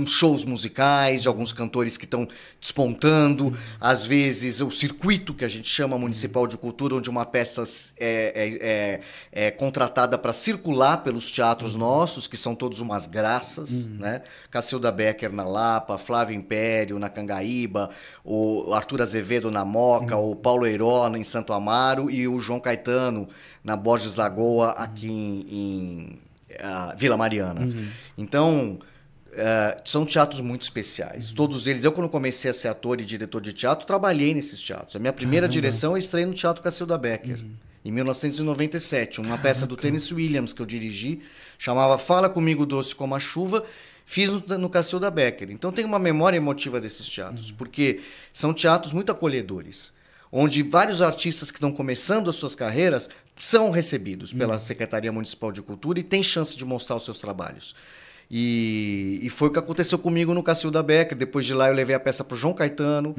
[SPEAKER 2] shows musicais. musicais, de alguns cantores que estão despontando, às vezes o circuito que a gente chama municipal de cultura, onde uma peça é contratada para circular pelos teatros nossos, que são todos umas graças, né? Cacilda Becker na Lapa, Flávio Império na Cangaíba, o Arthur Azevedo na Moca, o Paulo Heiró em Santo Amaro e o João Caetano na Borges Lagoa, aqui em Vila Mariana. Então, são teatros muito especiais. Todos eles. Eu, quando comecei a ser ator e diretor de teatro, trabalhei nesses teatros. A minha primeira direção eu estreiei no Teatro Cacilda Becker, em 1997. Uma peça do Tennessee Williams que eu dirigi, chamava Fala Comigo Doce Como a Chuva. Fiz no Cacilda Becker. Então, tenho uma memória emotiva desses teatros, porque são teatros muito acolhedores, onde vários artistas que estão começando as suas carreiras são recebidos pela Secretaria Municipal de Cultura e têm chance de mostrar os seus trabalhos. E foi o que aconteceu comigo no Cacilda Becker. Depois de lá eu levei a peça para o João Caetano.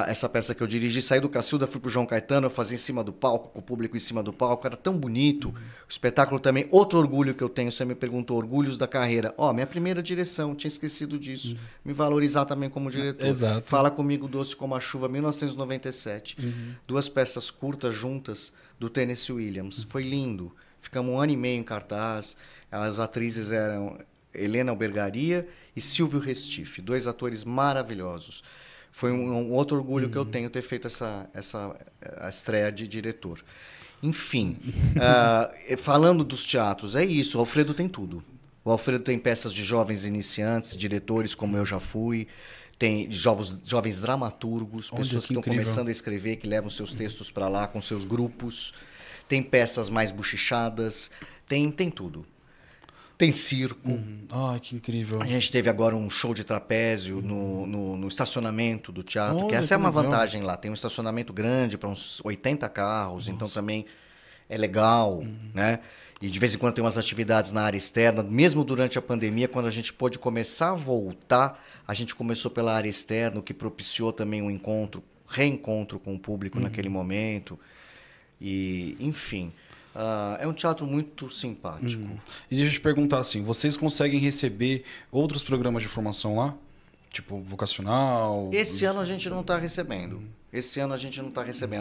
[SPEAKER 2] Essa peça que eu dirigi, saí do Cacilda, fui para o João Caetano, eu fazia em cima do palco, com o público em cima do palco. Era tão bonito. O espetáculo também, outro orgulho que eu tenho, você me perguntou, orgulhos da carreira. Minha primeira direção, tinha esquecido disso. Me valorizar também como diretor.
[SPEAKER 1] Exato.
[SPEAKER 2] Fala Comigo Doce Como a Chuva, 1997. 2 peças curtas juntas do Tennessee Williams. Foi lindo. Ficamos 1 ano e meio em cartaz. As atrizes eram Helena Albergaria e Silvio Restife, 2 atores maravilhosos. Foi um outro orgulho que eu tenho ter feito a estreia de diretor. Enfim, falando dos teatros, é isso, o Alfredo tem tudo. O Alfredo tem peças de jovens iniciantes, diretores como eu já fui, tem jovens dramaturgos, pessoas que estão começando a escrever, que levam seus textos para lá com seus grupos. Tem peças mais buchichadas, tem tudo. Tem circo.
[SPEAKER 1] Ai, que incrível.
[SPEAKER 2] A gente teve agora um show de trapézio no estacionamento do teatro, que
[SPEAKER 1] Olha,
[SPEAKER 2] essa é uma
[SPEAKER 1] legal.
[SPEAKER 2] vantagem lá. Tem um estacionamento grande para uns 80 carros, então também é legal, né? E de vez em quando tem umas atividades na área externa. Mesmo durante a pandemia, quando a gente pôde começar a voltar, a gente começou pela área externa, o que propiciou também um reencontro com o público naquele momento. E, enfim... é um teatro muito simpático.
[SPEAKER 1] E deixa eu te perguntar assim, vocês conseguem receber outros programas de formação lá? Tipo, vocacional?
[SPEAKER 2] Esse ano a gente não está recebendo.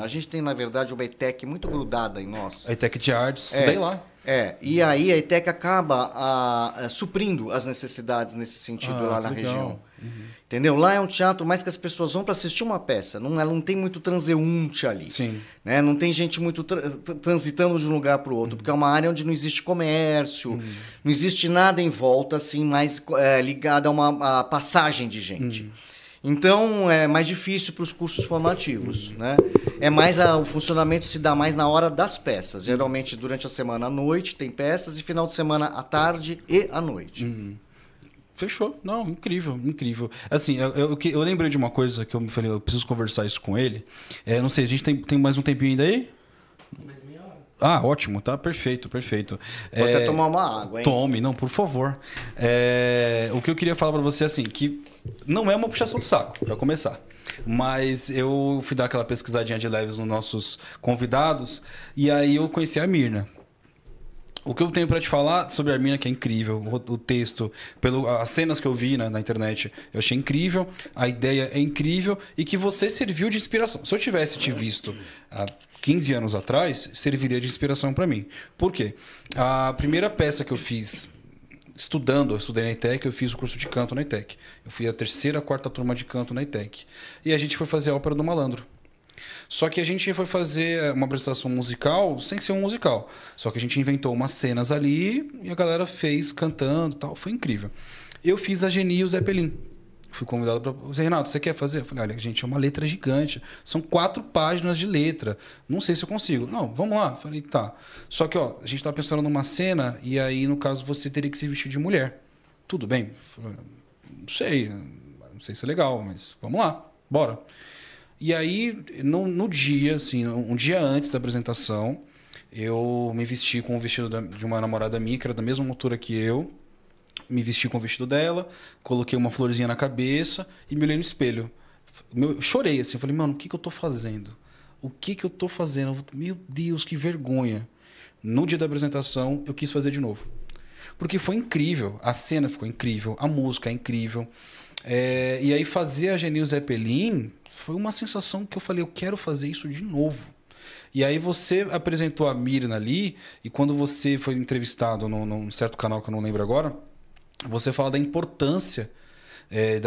[SPEAKER 2] A gente tem, na verdade, uma ETEC muito grudada em nós.
[SPEAKER 1] A ETEC de Artes, daí lá.
[SPEAKER 2] E aí a ETEC acaba suprindo as necessidades nesse sentido lá na região. Entendeu? Lá é um teatro mais que as pessoas vão para assistir uma peça. Ela não tem muito transeunte ali.
[SPEAKER 1] Sim.
[SPEAKER 2] Né? Não tem gente muito transitando de um lugar para o outro, porque é uma área onde não existe comércio, não existe nada em volta assim mais ligado a uma passagem de gente. Então, é mais difícil para os cursos formativos, né? O funcionamento se dá mais na hora das peças. Geralmente, durante a semana à noite tem peças e final de semana à tarde e à noite.
[SPEAKER 1] Fechou. Não, incrível, incrível. Assim, eu lembrei de uma coisa que eu me falei, eu preciso conversar isso com ele. Não sei, a gente tem mais um tempinho ainda aí? Ah, ótimo, tá perfeito, perfeito.
[SPEAKER 2] Vou até tomar uma água, hein?
[SPEAKER 1] Tome, não, por favor. O que eu queria falar pra você, assim, que não é uma puxação de saco, pra começar. Mas eu fui dar aquela pesquisadinha de leves nos nossos convidados e aí eu conheci a Mirna. O que eu tenho pra te falar sobre a Mirna, que é incrível, o texto, as cenas que eu vi na internet, eu achei incrível, a ideia é incrível e que você serviu de inspiração. Se eu tivesse te visto há 15 anos atrás, serviria de inspiração pra mim. Por quê? A primeira peça que eu fiz eu estudei na ETEC, eu fiz o curso de canto na ETEC. Eu fui a 3ª, 4ª turma de canto na ETEC. E a gente foi fazer a Ópera do Malandro. Só que a gente foi fazer uma apresentação musical sem ser um musical. Só que a gente inventou umas cenas ali e a galera fez cantando e tal. Foi incrível. Eu fiz a Geni e o Zeppelin. Fui convidado para... Renato, você quer fazer? Eu falei, olha, gente, é uma letra gigante. São 4 páginas de letra. Não sei se eu consigo. Não, vamos lá. Eu falei, tá. Só que, a gente tá pensando numa cena e aí, no caso, você teria que se vestir de mulher. Tudo bem? Eu falei, não sei se é legal, mas vamos lá. Bora. E aí, no dia, assim, um dia antes da apresentação, eu me vesti com o vestido de uma namorada minha, que era da mesma altura que eu. Me vesti com o vestido dela, coloquei uma florzinha na cabeça e me olhei no espelho. Eu chorei assim, falei, mano, o que eu tô fazendo? O que eu tô fazendo? Meu Deus, que vergonha. No dia da apresentação, eu quis fazer de novo. Porque foi incrível, a cena ficou incrível, a música é incrível. E aí fazer a Genil Zeppelin foi uma sensação que eu falei, eu quero fazer isso de novo. E aí você apresentou a Mirna ali, e quando você foi entrevistado num certo canal que eu não lembro agora, você fala da importância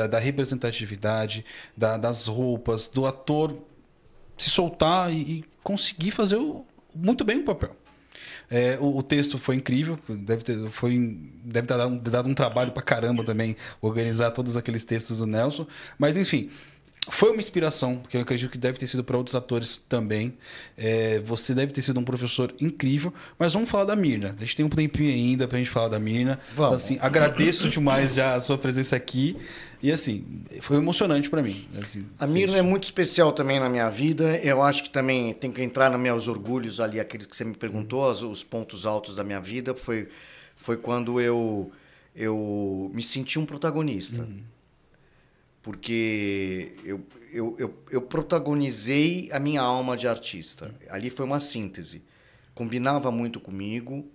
[SPEAKER 1] da representatividade, das roupas, do ator se soltar e conseguir fazer muito bem o papel. O texto foi incrível, deve ter dado um trabalho pra caramba também organizar todos aqueles textos do Nelson, mas enfim, foi uma inspiração, porque eu acredito que deve ter sido para outros atores também. Você deve ter sido um professor incrível, mas vamos falar da Mirna. A gente tem um tempinho ainda pra gente falar da Mirna. Então, assim, agradeço demais já a sua presença aqui. E assim, foi emocionante para mim. Assim,
[SPEAKER 2] a Mirna é muito especial também na minha vida. Eu acho que também tem que entrar nos meus orgulhos ali, aquele que você me perguntou, os pontos altos da minha vida. Foi quando eu me senti um protagonista. Porque eu protagonizei a minha alma de artista. Ali foi uma síntese. Combinava muito comigo.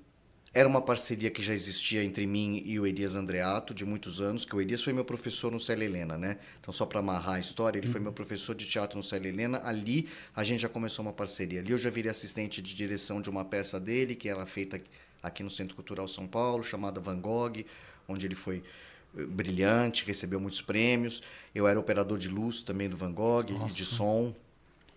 [SPEAKER 2] Era uma parceria que já existia entre mim e o Elias Andreato, de muitos anos, que o Elias foi meu professor no Célia Helena, né? Então, só para amarrar a história, ele foi meu professor de teatro no Célia Helena. Ali, a gente já começou uma parceria. Ali eu já virei assistente de direção de uma peça dele, que era feita aqui no Centro Cultural São Paulo, chamada Van Gogh, onde ele foi brilhante, recebeu muitos prêmios. Eu era operador de luz também do Van Gogh. Nossa. E de som.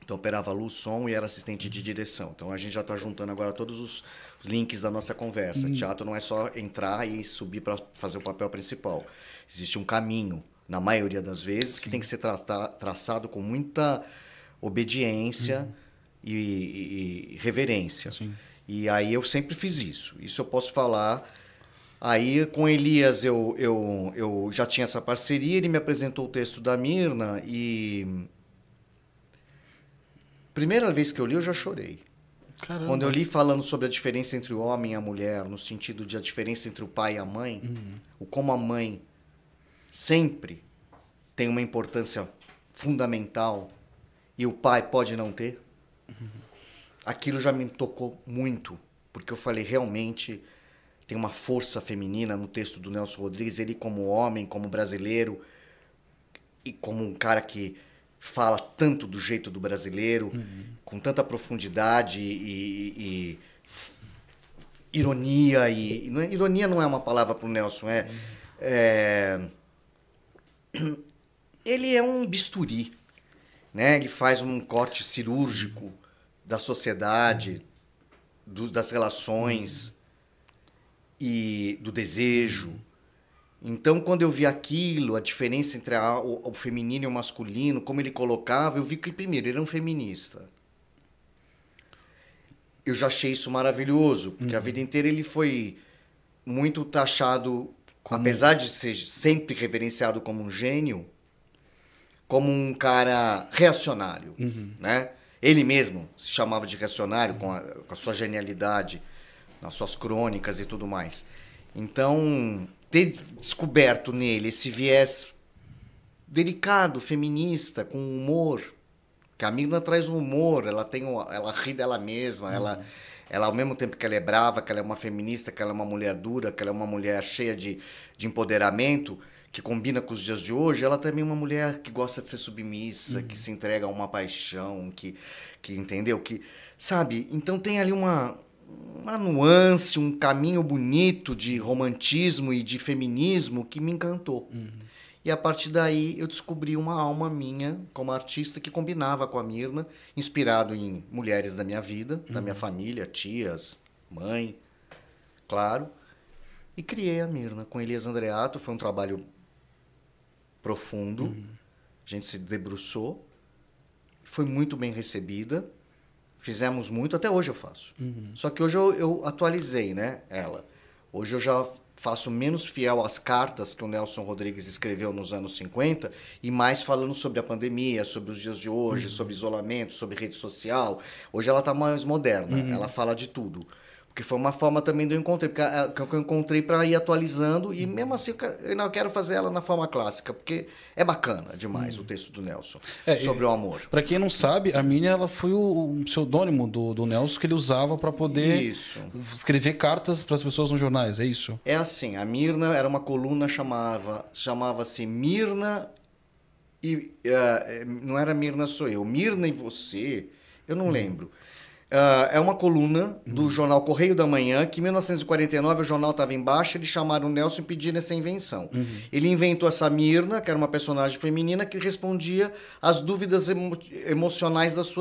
[SPEAKER 2] Então, operava luz, som e era assistente de direção. Então, a gente já está juntando agora todos os links da nossa conversa. Teatro não é só entrar e subir para fazer o papel principal. Existe um caminho, na maioria das vezes, que tem que ser traçado com muita obediência e reverência. Sim. E aí eu sempre fiz isso. Isso eu posso falar. Aí, com Elias, eu já tinha essa parceria, ele me apresentou o texto da Mirna e... Primeira vez que eu li, eu já chorei. Caramba. Quando eu li falando sobre a diferença entre o homem e a mulher, no sentido de a diferença entre o pai e a mãe, o como a mãe sempre tem uma importância fundamental e o pai pode não ter, aquilo já me tocou muito, porque eu falei, realmente... Tem uma força feminina no texto do Nelson Rodrigues, ele como homem, como brasileiro, e como um cara que fala tanto do jeito do brasileiro, com tanta profundidade e ironia. Ironia não é uma palavra para o Nelson, ele é um bisturi, né? Ele faz um corte cirúrgico da sociedade, das relações... e do desejo. Então, quando eu vi aquilo, a diferença entre o feminino e o masculino, como ele colocava, eu vi que, primeiro, ele era um feminista. Eu já achei isso maravilhoso, porque a vida inteira ele foi muito taxado, apesar de ser sempre reverenciado como um gênio, como um cara reacionário, né? Ele mesmo se chamava de reacionário com a sua genialidade, nas suas crônicas e tudo mais. Então, ter descoberto nele esse viés delicado, feminista, com humor, que a Mirna traz um humor, ela ri dela mesma, ela ao mesmo tempo que ela é brava, que ela é uma feminista, que ela é uma mulher dura, que ela é uma mulher cheia de empoderamento, que combina com os dias de hoje, ela também é uma mulher que gosta de ser submissa, que se entrega a uma paixão, que entendeu? Que, sabe? Então tem ali uma nuance, um caminho bonito de romantismo e de feminismo que me encantou. E a partir daí eu descobri uma alma minha como artista que combinava com a Mirna, inspirado em mulheres da minha vida, da minha família, tias, mãe, claro. E criei a Mirna com Elias Andreato. Foi um trabalho profundo. A gente se debruçou. Foi muito bem recebida. Fizemos muito, até hoje eu faço. Só que hoje eu atualizei, né, ela. Hoje eu já faço menos fiel às cartas que o Nelson Rodrigues escreveu nos anos 50 e mais falando sobre a pandemia, sobre os dias de hoje, sobre isolamento, sobre rede social. Hoje ela está mais moderna, ela fala de tudo. Porque foi uma forma também de eu encontrei, que eu encontrei para ir atualizando, e mesmo assim eu não quero fazer ela na forma clássica, porque é bacana demais o texto do Nelson sobre o amor.
[SPEAKER 1] Pra quem não sabe, a Miriam, ela foi o pseudônimo do Nelson que ele usava para poder escrever cartas para as pessoas nos jornais, é isso?
[SPEAKER 2] É assim, a Mirna era uma coluna, chamava-se Mirna e... não era Mirna Sou Eu, Mirna e Você, eu não lembro. É uma coluna do jornal Correio da Manhã, que em 1949 o jornal estava em baixa, eles chamaram o Nelson e pediram essa invenção. Ele inventou essa Mirna, que era uma personagem feminina, que respondia às dúvidas emocionais das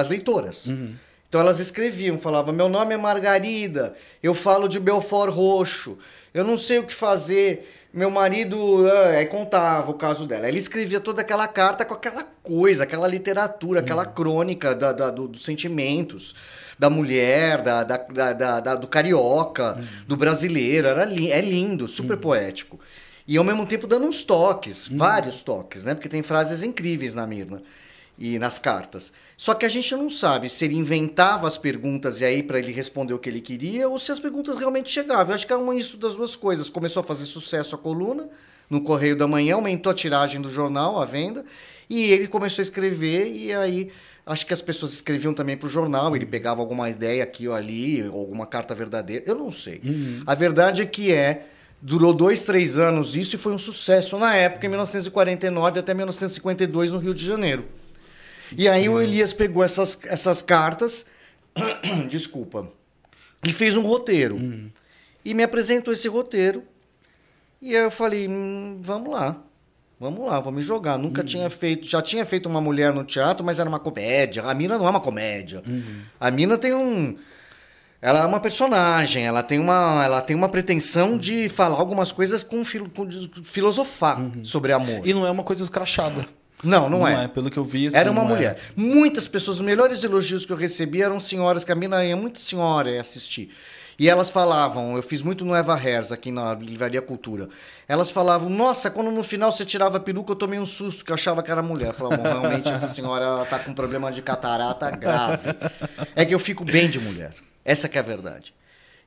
[SPEAKER 2] leitoras. Então elas escreviam, falavam, meu nome é Margarida, eu falo de Belfort Roxo, eu não sei o que fazer... Meu marido, aí contava o caso dela. Ele escrevia toda aquela carta com aquela coisa, aquela literatura, aquela crônica dos sentimentos da mulher, do carioca, do brasileiro. É lindo, super poético. E ao mesmo tempo dando uns toques, vários toques, né? Porque tem frases incríveis na Mirna e nas cartas. Só que a gente não sabe se ele inventava as perguntas e aí para ele responder o que ele queria ou se as perguntas realmente chegavam. Eu acho que era um misto das duas coisas. Começou a fazer sucesso a coluna no Correio da Manhã, aumentou a tiragem do jornal, a venda, e ele começou a escrever e aí acho que as pessoas escreviam também para o jornal, ele pegava alguma ideia aqui ou ali, alguma carta verdadeira, eu não sei. A verdade é que durou 2, 3 anos isso e foi um sucesso na época, em 1949 até 1952 no Rio de Janeiro. E aí o Elias pegou essas cartas, desculpa, e fez um roteiro. E me apresentou esse roteiro. E aí eu falei, vamos lá, vou me jogar. Nunca tinha feito, já tinha feito uma mulher no teatro, mas era uma comédia. A Mina não é uma comédia. A Mina tem ela é uma personagem, ela tem uma pretensão de falar algumas coisas de filosofar sobre amor.
[SPEAKER 1] E não é uma coisa escrachada.
[SPEAKER 2] Não é.
[SPEAKER 1] Pelo que eu vi, assim,
[SPEAKER 2] era uma mulher. Muitas pessoas, os melhores elogios que eu recebi eram senhoras, que a Mina ia muito senhora assistir. E elas falavam, eu fiz muito no Eva Herz, aqui na Livraria Cultura. Elas falavam, nossa, quando no final você tirava a peruca, eu tomei um susto, que eu achava que era mulher. Eu falava, bom, realmente essa senhora tá com um problema de catarata grave. É que eu fico bem de mulher. Essa que é a verdade.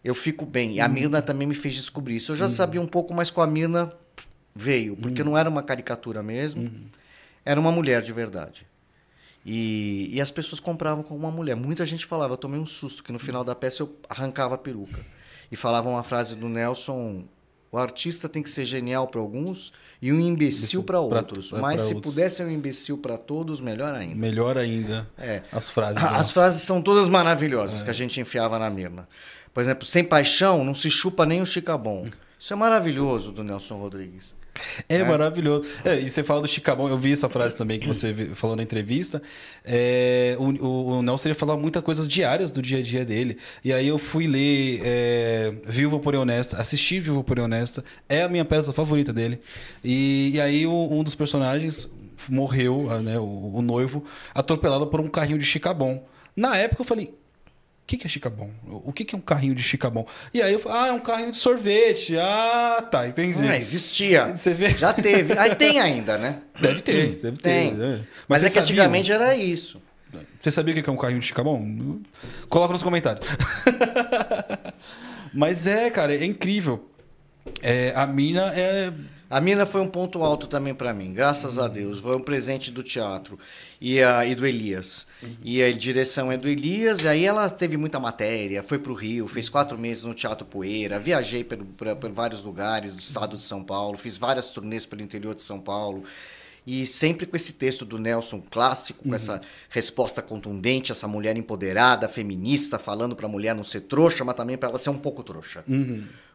[SPEAKER 2] Eu fico bem. E a Mirna também me fez descobrir isso. Eu já sabia um pouco, mas com a Mirna veio. Porque não era uma caricatura mesmo. Era uma mulher de verdade. E as pessoas compravam como uma mulher. Muita gente falava, eu tomei um susto, que no final da peça eu arrancava a peruca. E falava uma frase do Nelson, o artista tem que ser genial para alguns e um imbecil para outros. Mas se pudesse ser um imbecil para todos, melhor ainda.
[SPEAKER 1] Melhor ainda. As frases.
[SPEAKER 2] As frases são todas maravilhosas que a gente enfiava na Mirna. Por exemplo, sem paixão não se chupa nem o chicabom. Isso é maravilhoso do Nelson Rodrigues.
[SPEAKER 1] É maravilhoso. E você fala do chicabom, eu vi essa frase também que você falou na entrevista. O Nelson ia falar muitas coisas diárias do dia a dia dele. E aí eu fui ler Viúva Porém Honesta, assisti Viúva Porém Honesta, é a minha peça favorita dele. E aí um dos personagens morreu, né, o noivo, atropelado por um carrinho de chicabom. Na época eu falei, o que é chicabom? O que é um carrinho de chicabom? E aí eu falei, é um carrinho de sorvete. Ah, tá, entendi.
[SPEAKER 2] Existia.
[SPEAKER 1] Você vê?
[SPEAKER 2] Já teve. Aí tem ainda, né?
[SPEAKER 1] Deve ter.
[SPEAKER 2] Tem. Mas é que antigamente era isso.
[SPEAKER 1] Você sabia o que é um carrinho de chicabom? Coloca nos comentários. Mas cara, é incrível. A Mina
[SPEAKER 2] A Mina foi um ponto alto também para mim, graças a Deus. Foi um presente do teatro e do Elias. E a direção é do Elias, e aí ela teve muita matéria, foi pro Rio, fez 4 meses no Teatro Poeira, viajei por vários lugares do estado de São Paulo, fiz várias turnês pelo interior de São Paulo. E sempre com esse texto do Nelson clássico, com essa resposta contundente, essa mulher empoderada, feminista, falando para a mulher não ser trouxa, mas também para ela ser um pouco trouxa.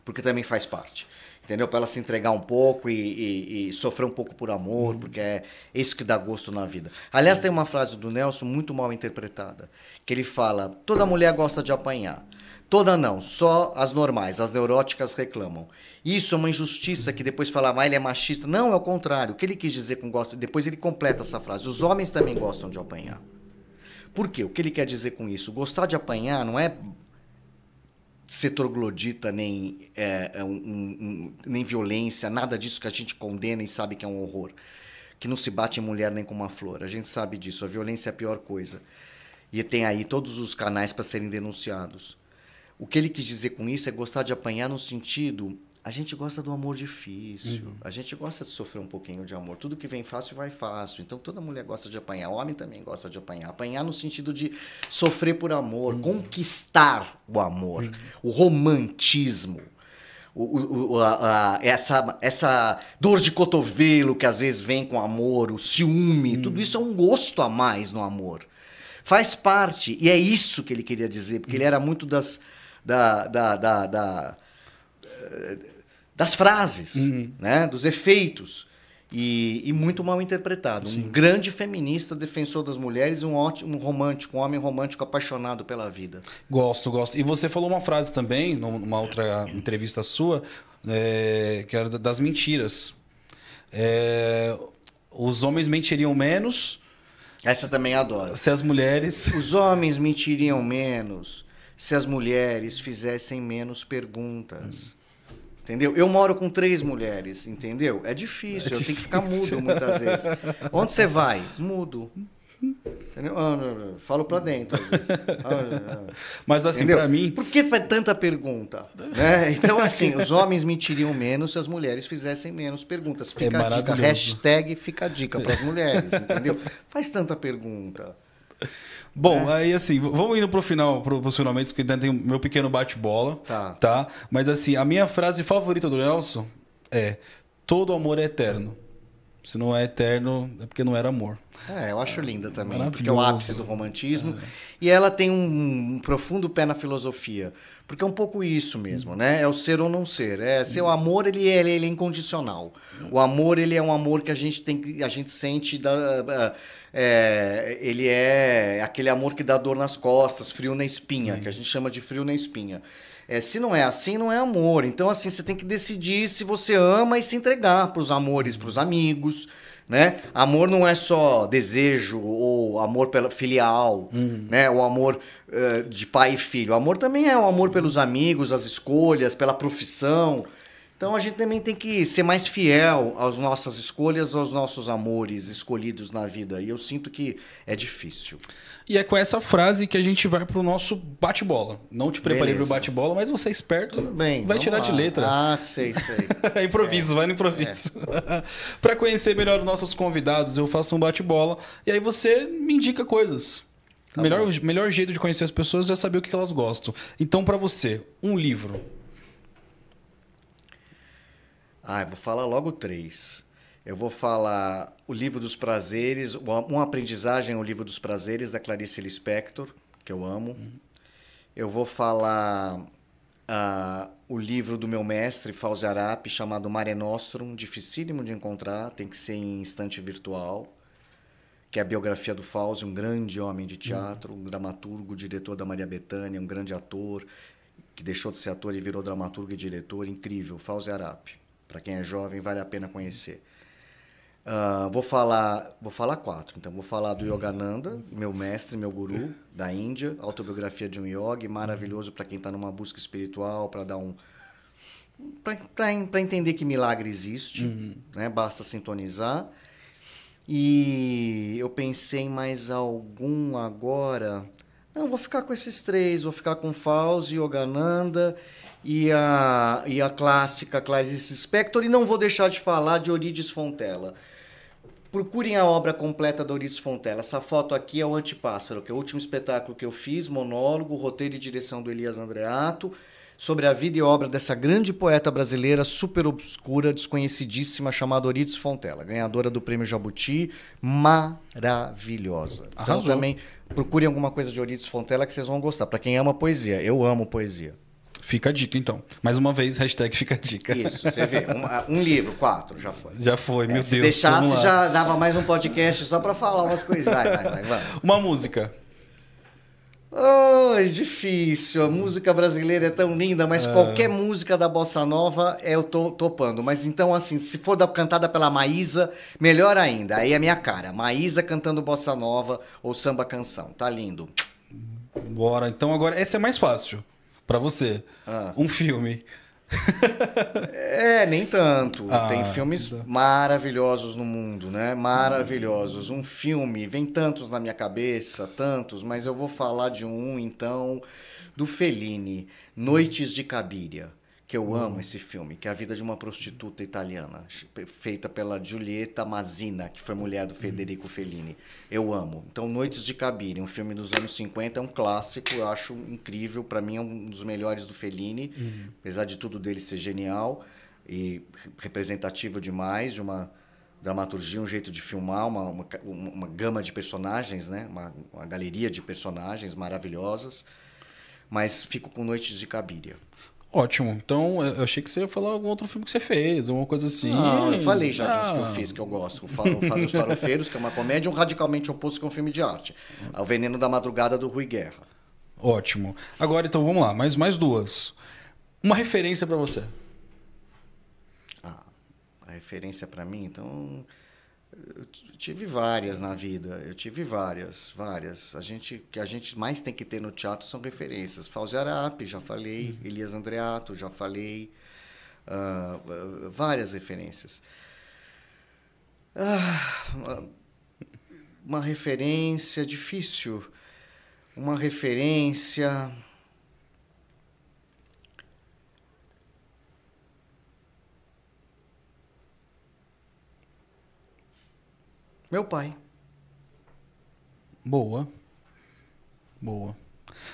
[SPEAKER 2] Porque também faz parte. Entendeu? Para ela se entregar um pouco e sofrer um pouco por amor, porque é isso que dá gosto na vida. Aliás, tem uma frase do Nelson muito mal interpretada, que ele fala, toda mulher gosta de apanhar. Toda não, só as normais, as neuróticas reclamam. Isso é uma injustiça que depois falava, ele é machista. Não, é o contrário. O que ele quis dizer com gosta, depois ele completa essa frase. Os homens também gostam de apanhar. Por quê? O que ele quer dizer com isso? Gostar de apanhar não é ser troglodita, nem violência, nada disso que a gente condena e sabe que é um horror. Que não se bate em mulher nem com uma flor. A gente sabe disso. A violência é a pior coisa. E tem aí todos os canais para serem denunciados. O que ele quis dizer com isso é gostar de apanhar no sentido... A gente gosta do amor difícil, a gente gosta de sofrer um pouquinho de amor. Tudo que vem fácil, vai fácil. Então, toda mulher gosta de apanhar. O homem também gosta de apanhar. Apanhar no sentido de sofrer por amor, conquistar o amor, o romantismo. Essa dor de cotovelo que às vezes vem com amor, o ciúme, tudo isso é um gosto a mais no amor. Faz parte, e é isso que ele queria dizer, porque ele era muito das frases, né? Dos efeitos, e muito mal interpretado. Sim. Um grande feminista, defensor das mulheres, um ótimo romântico, um homem romântico apaixonado pela vida.
[SPEAKER 1] Gosto. E você falou uma frase também, numa outra entrevista sua, que era das mentiras. Os homens mentiriam menos...
[SPEAKER 2] Essa também adoro.
[SPEAKER 1] Se as mulheres...
[SPEAKER 2] Os homens mentiriam menos se as mulheres fizessem menos perguntas. Entendeu? Eu moro com 3 mulheres, entendeu? É difícil, eu tenho que ficar mudo muitas vezes. Onde você vai? Mudo. Entendeu? Falo pra dentro, às vezes.
[SPEAKER 1] Mas assim, pra mim...
[SPEAKER 2] Por que faz tanta pergunta? Né? Então, assim, os homens mentiriam menos se as mulheres fizessem menos perguntas. Fica a dica, hashtag fica a dica pras mulheres, entendeu? Faz tanta pergunta.
[SPEAKER 1] Bom, aí assim, vamos indo pro final, pros finalmente, porque ainda tem o meu pequeno bate-bola. Tá? Mas assim, a minha frase favorita do Nelson é: todo amor é eterno. Se não é eterno, é porque não era amor.
[SPEAKER 2] Eu acho linda também, porque é o ápice do romantismo. E ela tem um profundo pé na filosofia, porque é um pouco isso mesmo, né? É o ser ou não ser. Seu amor, ele é incondicional. O amor, ele é um amor que a gente sente ele é aquele amor que dá dor nas costas, frio na espinha, que a gente chama de frio na espinha. Se não é assim, não é amor. Então, assim, você tem que decidir se você ama e se entregar para os amores, para os amigos, né? Amor não é só desejo ou amor filial, né? O amor de pai e filho. O amor também é o amor pelos amigos, as escolhas, pela profissão. Então, a gente também tem que ser mais fiel às nossas escolhas, aos nossos amores escolhidos na vida. E eu sinto que é difícil.
[SPEAKER 1] E é com essa frase que a gente vai pro nosso bate-bola. Não te preparei pro bate-bola, mas você é esperto,
[SPEAKER 2] tudo bem,
[SPEAKER 1] vai tirar de letra.
[SPEAKER 2] Sei.
[SPEAKER 1] Improviso, vai no improviso. Para conhecer melhor os nossos convidados, eu faço um bate-bola e aí você me indica coisas. O melhor jeito de conhecer as pessoas é saber o que elas gostam. Então, para você, um livro...
[SPEAKER 2] eu vou falar logo 3. Eu vou falar O Livro dos Prazeres, Uma Aprendizagem ao Livro dos Prazeres, da Clarice Lispector, que eu amo. Eu vou falar o livro do meu mestre, Fauzi Arap, chamado Mare Nostrum, dificílimo de encontrar, tem que ser em instante virtual, que é a biografia do Fauzi, um grande homem de teatro, um dramaturgo, diretor da Maria Bethânia, um grande ator, que deixou de ser ator e virou dramaturgo e diretor, incrível, Fauzi Arap. Para quem é jovem, vale a pena conhecer. Vou falar 4. Então, vou falar do Yogananda, meu mestre, meu guru, da Índia, autobiografia de um yogi, maravilhoso para quem está numa busca espiritual, para dar para entender que milagre existe, né? Basta sintonizar. E eu pensei em mais algum agora. Não, vou ficar com esses 3. Vou ficar com Fauzi, Yogananda e a clássica Clarice Lispector. E não vou deixar de falar de Eurídice Fontella. Procurem a obra completa da Eurídice Fontella. Essa foto aqui é o Antipássaro, que é o último espetáculo que eu fiz, monólogo, roteiro e direção do Elias Andreato, sobre a vida e obra dessa grande poeta brasileira, super obscura, desconhecidíssima, chamada Eurídice Fontella, ganhadora do Prêmio Jabuti, maravilhosa.
[SPEAKER 1] Arrasou.
[SPEAKER 2] Então também procurem alguma coisa de Eurídice Fontella que vocês vão gostar. Para quem ama poesia, eu amo poesia.
[SPEAKER 1] Fica a dica, então. Mais uma vez, hashtag fica a dica.
[SPEAKER 2] Isso, você vê. Um livro, 4, já foi.
[SPEAKER 1] Já foi, meu Deus.
[SPEAKER 2] Se deixasse, já dava mais um podcast só para falar umas coisas. Vai.
[SPEAKER 1] Uma música.
[SPEAKER 2] Difícil. A música brasileira é tão linda, mas qualquer música da Bossa Nova eu tô topando. Mas então, assim, se for cantada pela Maísa, melhor ainda. Aí é minha cara. Maísa cantando Bossa Nova ou samba canção. Tá lindo.
[SPEAKER 1] Bora. Então agora, essa é mais fácil. Pra você, um filme.
[SPEAKER 2] Nem tanto. Tem filmes
[SPEAKER 1] então.
[SPEAKER 2] maravilhosos no mundo, né? Maravilhosos. Um filme, vem tantos na minha cabeça, tantos, mas eu vou falar de um, então, do Fellini, Noites de Cabiria, que eu amo esse filme, que é a vida de uma prostituta italiana, feita pela Giulietta Masina, que foi mulher do Federico Fellini. Eu amo. Então, Noites de Cabiria, um filme dos anos 50, é um clássico, eu acho incrível, para mim é um dos melhores do Fellini, apesar de tudo dele ser genial e representativo demais, de uma dramaturgia, um jeito de filmar, uma gama de personagens, né? Uma galeria de personagens maravilhosas, mas fico com Noites de Cabiria.
[SPEAKER 1] Ótimo. Então, eu achei que você ia falar algum outro filme que você fez, alguma coisa assim.
[SPEAKER 2] Não, eu falei já dos que eu fiz, que eu gosto. Os Farofeiros, que é uma comédia, um radicalmente oposto, que é um filme de arte. O Veneno da Madrugada, do Rui Guerra.
[SPEAKER 1] Ótimo. Agora, então, vamos lá. Mais duas. Uma referência pra você.
[SPEAKER 2] A referência pra mim, então... Eu tive várias na vida, várias. Que a gente mais tem que ter no teatro são referências. Fauzi Arap, já falei, Elias Andreato, já falei, várias referências. Uma referência difícil, uma referência... Meu pai.
[SPEAKER 1] Boa.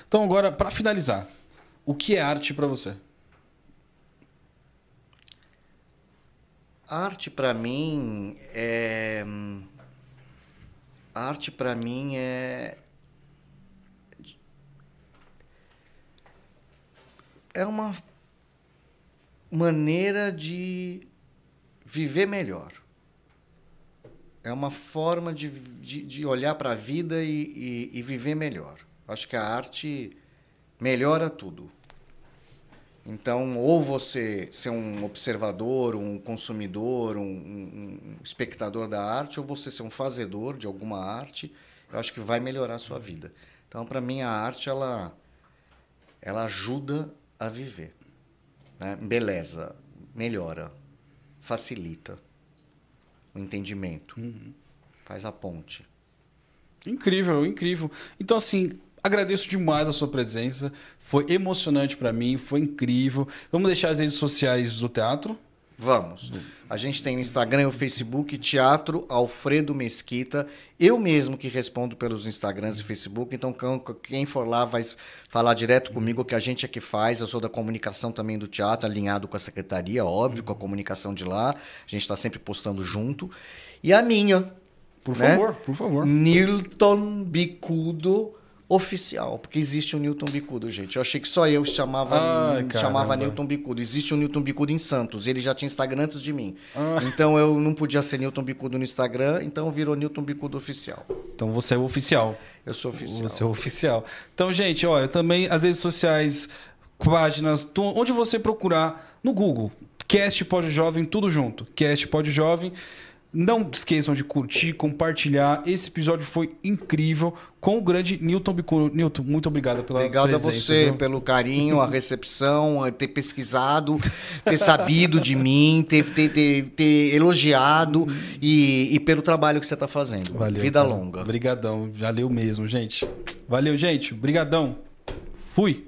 [SPEAKER 1] Então agora, para finalizar, o que é arte para você?
[SPEAKER 2] Arte para mim é uma maneira de viver melhor. É uma forma de olhar para a vida e viver melhor. Acho que a arte melhora tudo. Então, ou você ser um observador, um consumidor, um espectador da arte, ou você ser um fazedor de alguma arte, eu acho que vai melhorar a sua vida. Então, para mim, a arte, ela ajuda a viver. Né? Beleza, melhora, facilita o entendimento, faz a ponte.
[SPEAKER 1] Incrível. Então, assim, agradeço demais a sua presença. Foi emocionante para mim, foi incrível. Vamos deixar as redes sociais do teatro?
[SPEAKER 2] Vamos. A gente tem o Instagram e o Facebook, Teatro Alfredo Mesquita. Eu mesmo que respondo pelos Instagrams e Facebook, então quem for lá vai falar direto comigo, que a gente é que faz. Eu sou da comunicação também do teatro, alinhado com a secretaria, óbvio, com a comunicação de lá. A gente está sempre postando junto. E a minha,
[SPEAKER 1] Por
[SPEAKER 2] né?
[SPEAKER 1] favor.
[SPEAKER 2] Newton Bicudo Oficial, porque existe o Newton Bicudo, gente. Eu achei que só eu chamava Newton Bicudo. Existe o Newton Bicudo em Santos. Ele já tinha Instagram antes de mim. Então eu não podia ser Newton Bicudo no Instagram, então virou Newton Bicudo Oficial.
[SPEAKER 1] Então você é o oficial.
[SPEAKER 2] Eu sou oficial.
[SPEAKER 1] Você é o oficial. Então, gente, olha, também as redes sociais, páginas, onde você procurar no Google, Cast Pod Jovem, tudo junto. Cast Pod Jovem. Não esqueçam de curtir, compartilhar. Esse episódio foi incrível com o grande Newton Bicudo. Newton, muito obrigado pela presença.
[SPEAKER 2] Obrigado a você,
[SPEAKER 1] viu?
[SPEAKER 2] pelo carinho, a recepção, ter pesquisado, ter sabido de mim, ter elogiado e pelo trabalho que você está fazendo.
[SPEAKER 1] Valeu,
[SPEAKER 2] Vida
[SPEAKER 1] cara.
[SPEAKER 2] longa.
[SPEAKER 1] Obrigadão. Valeu mesmo, gente. Valeu, gente. Obrigadão. Fui.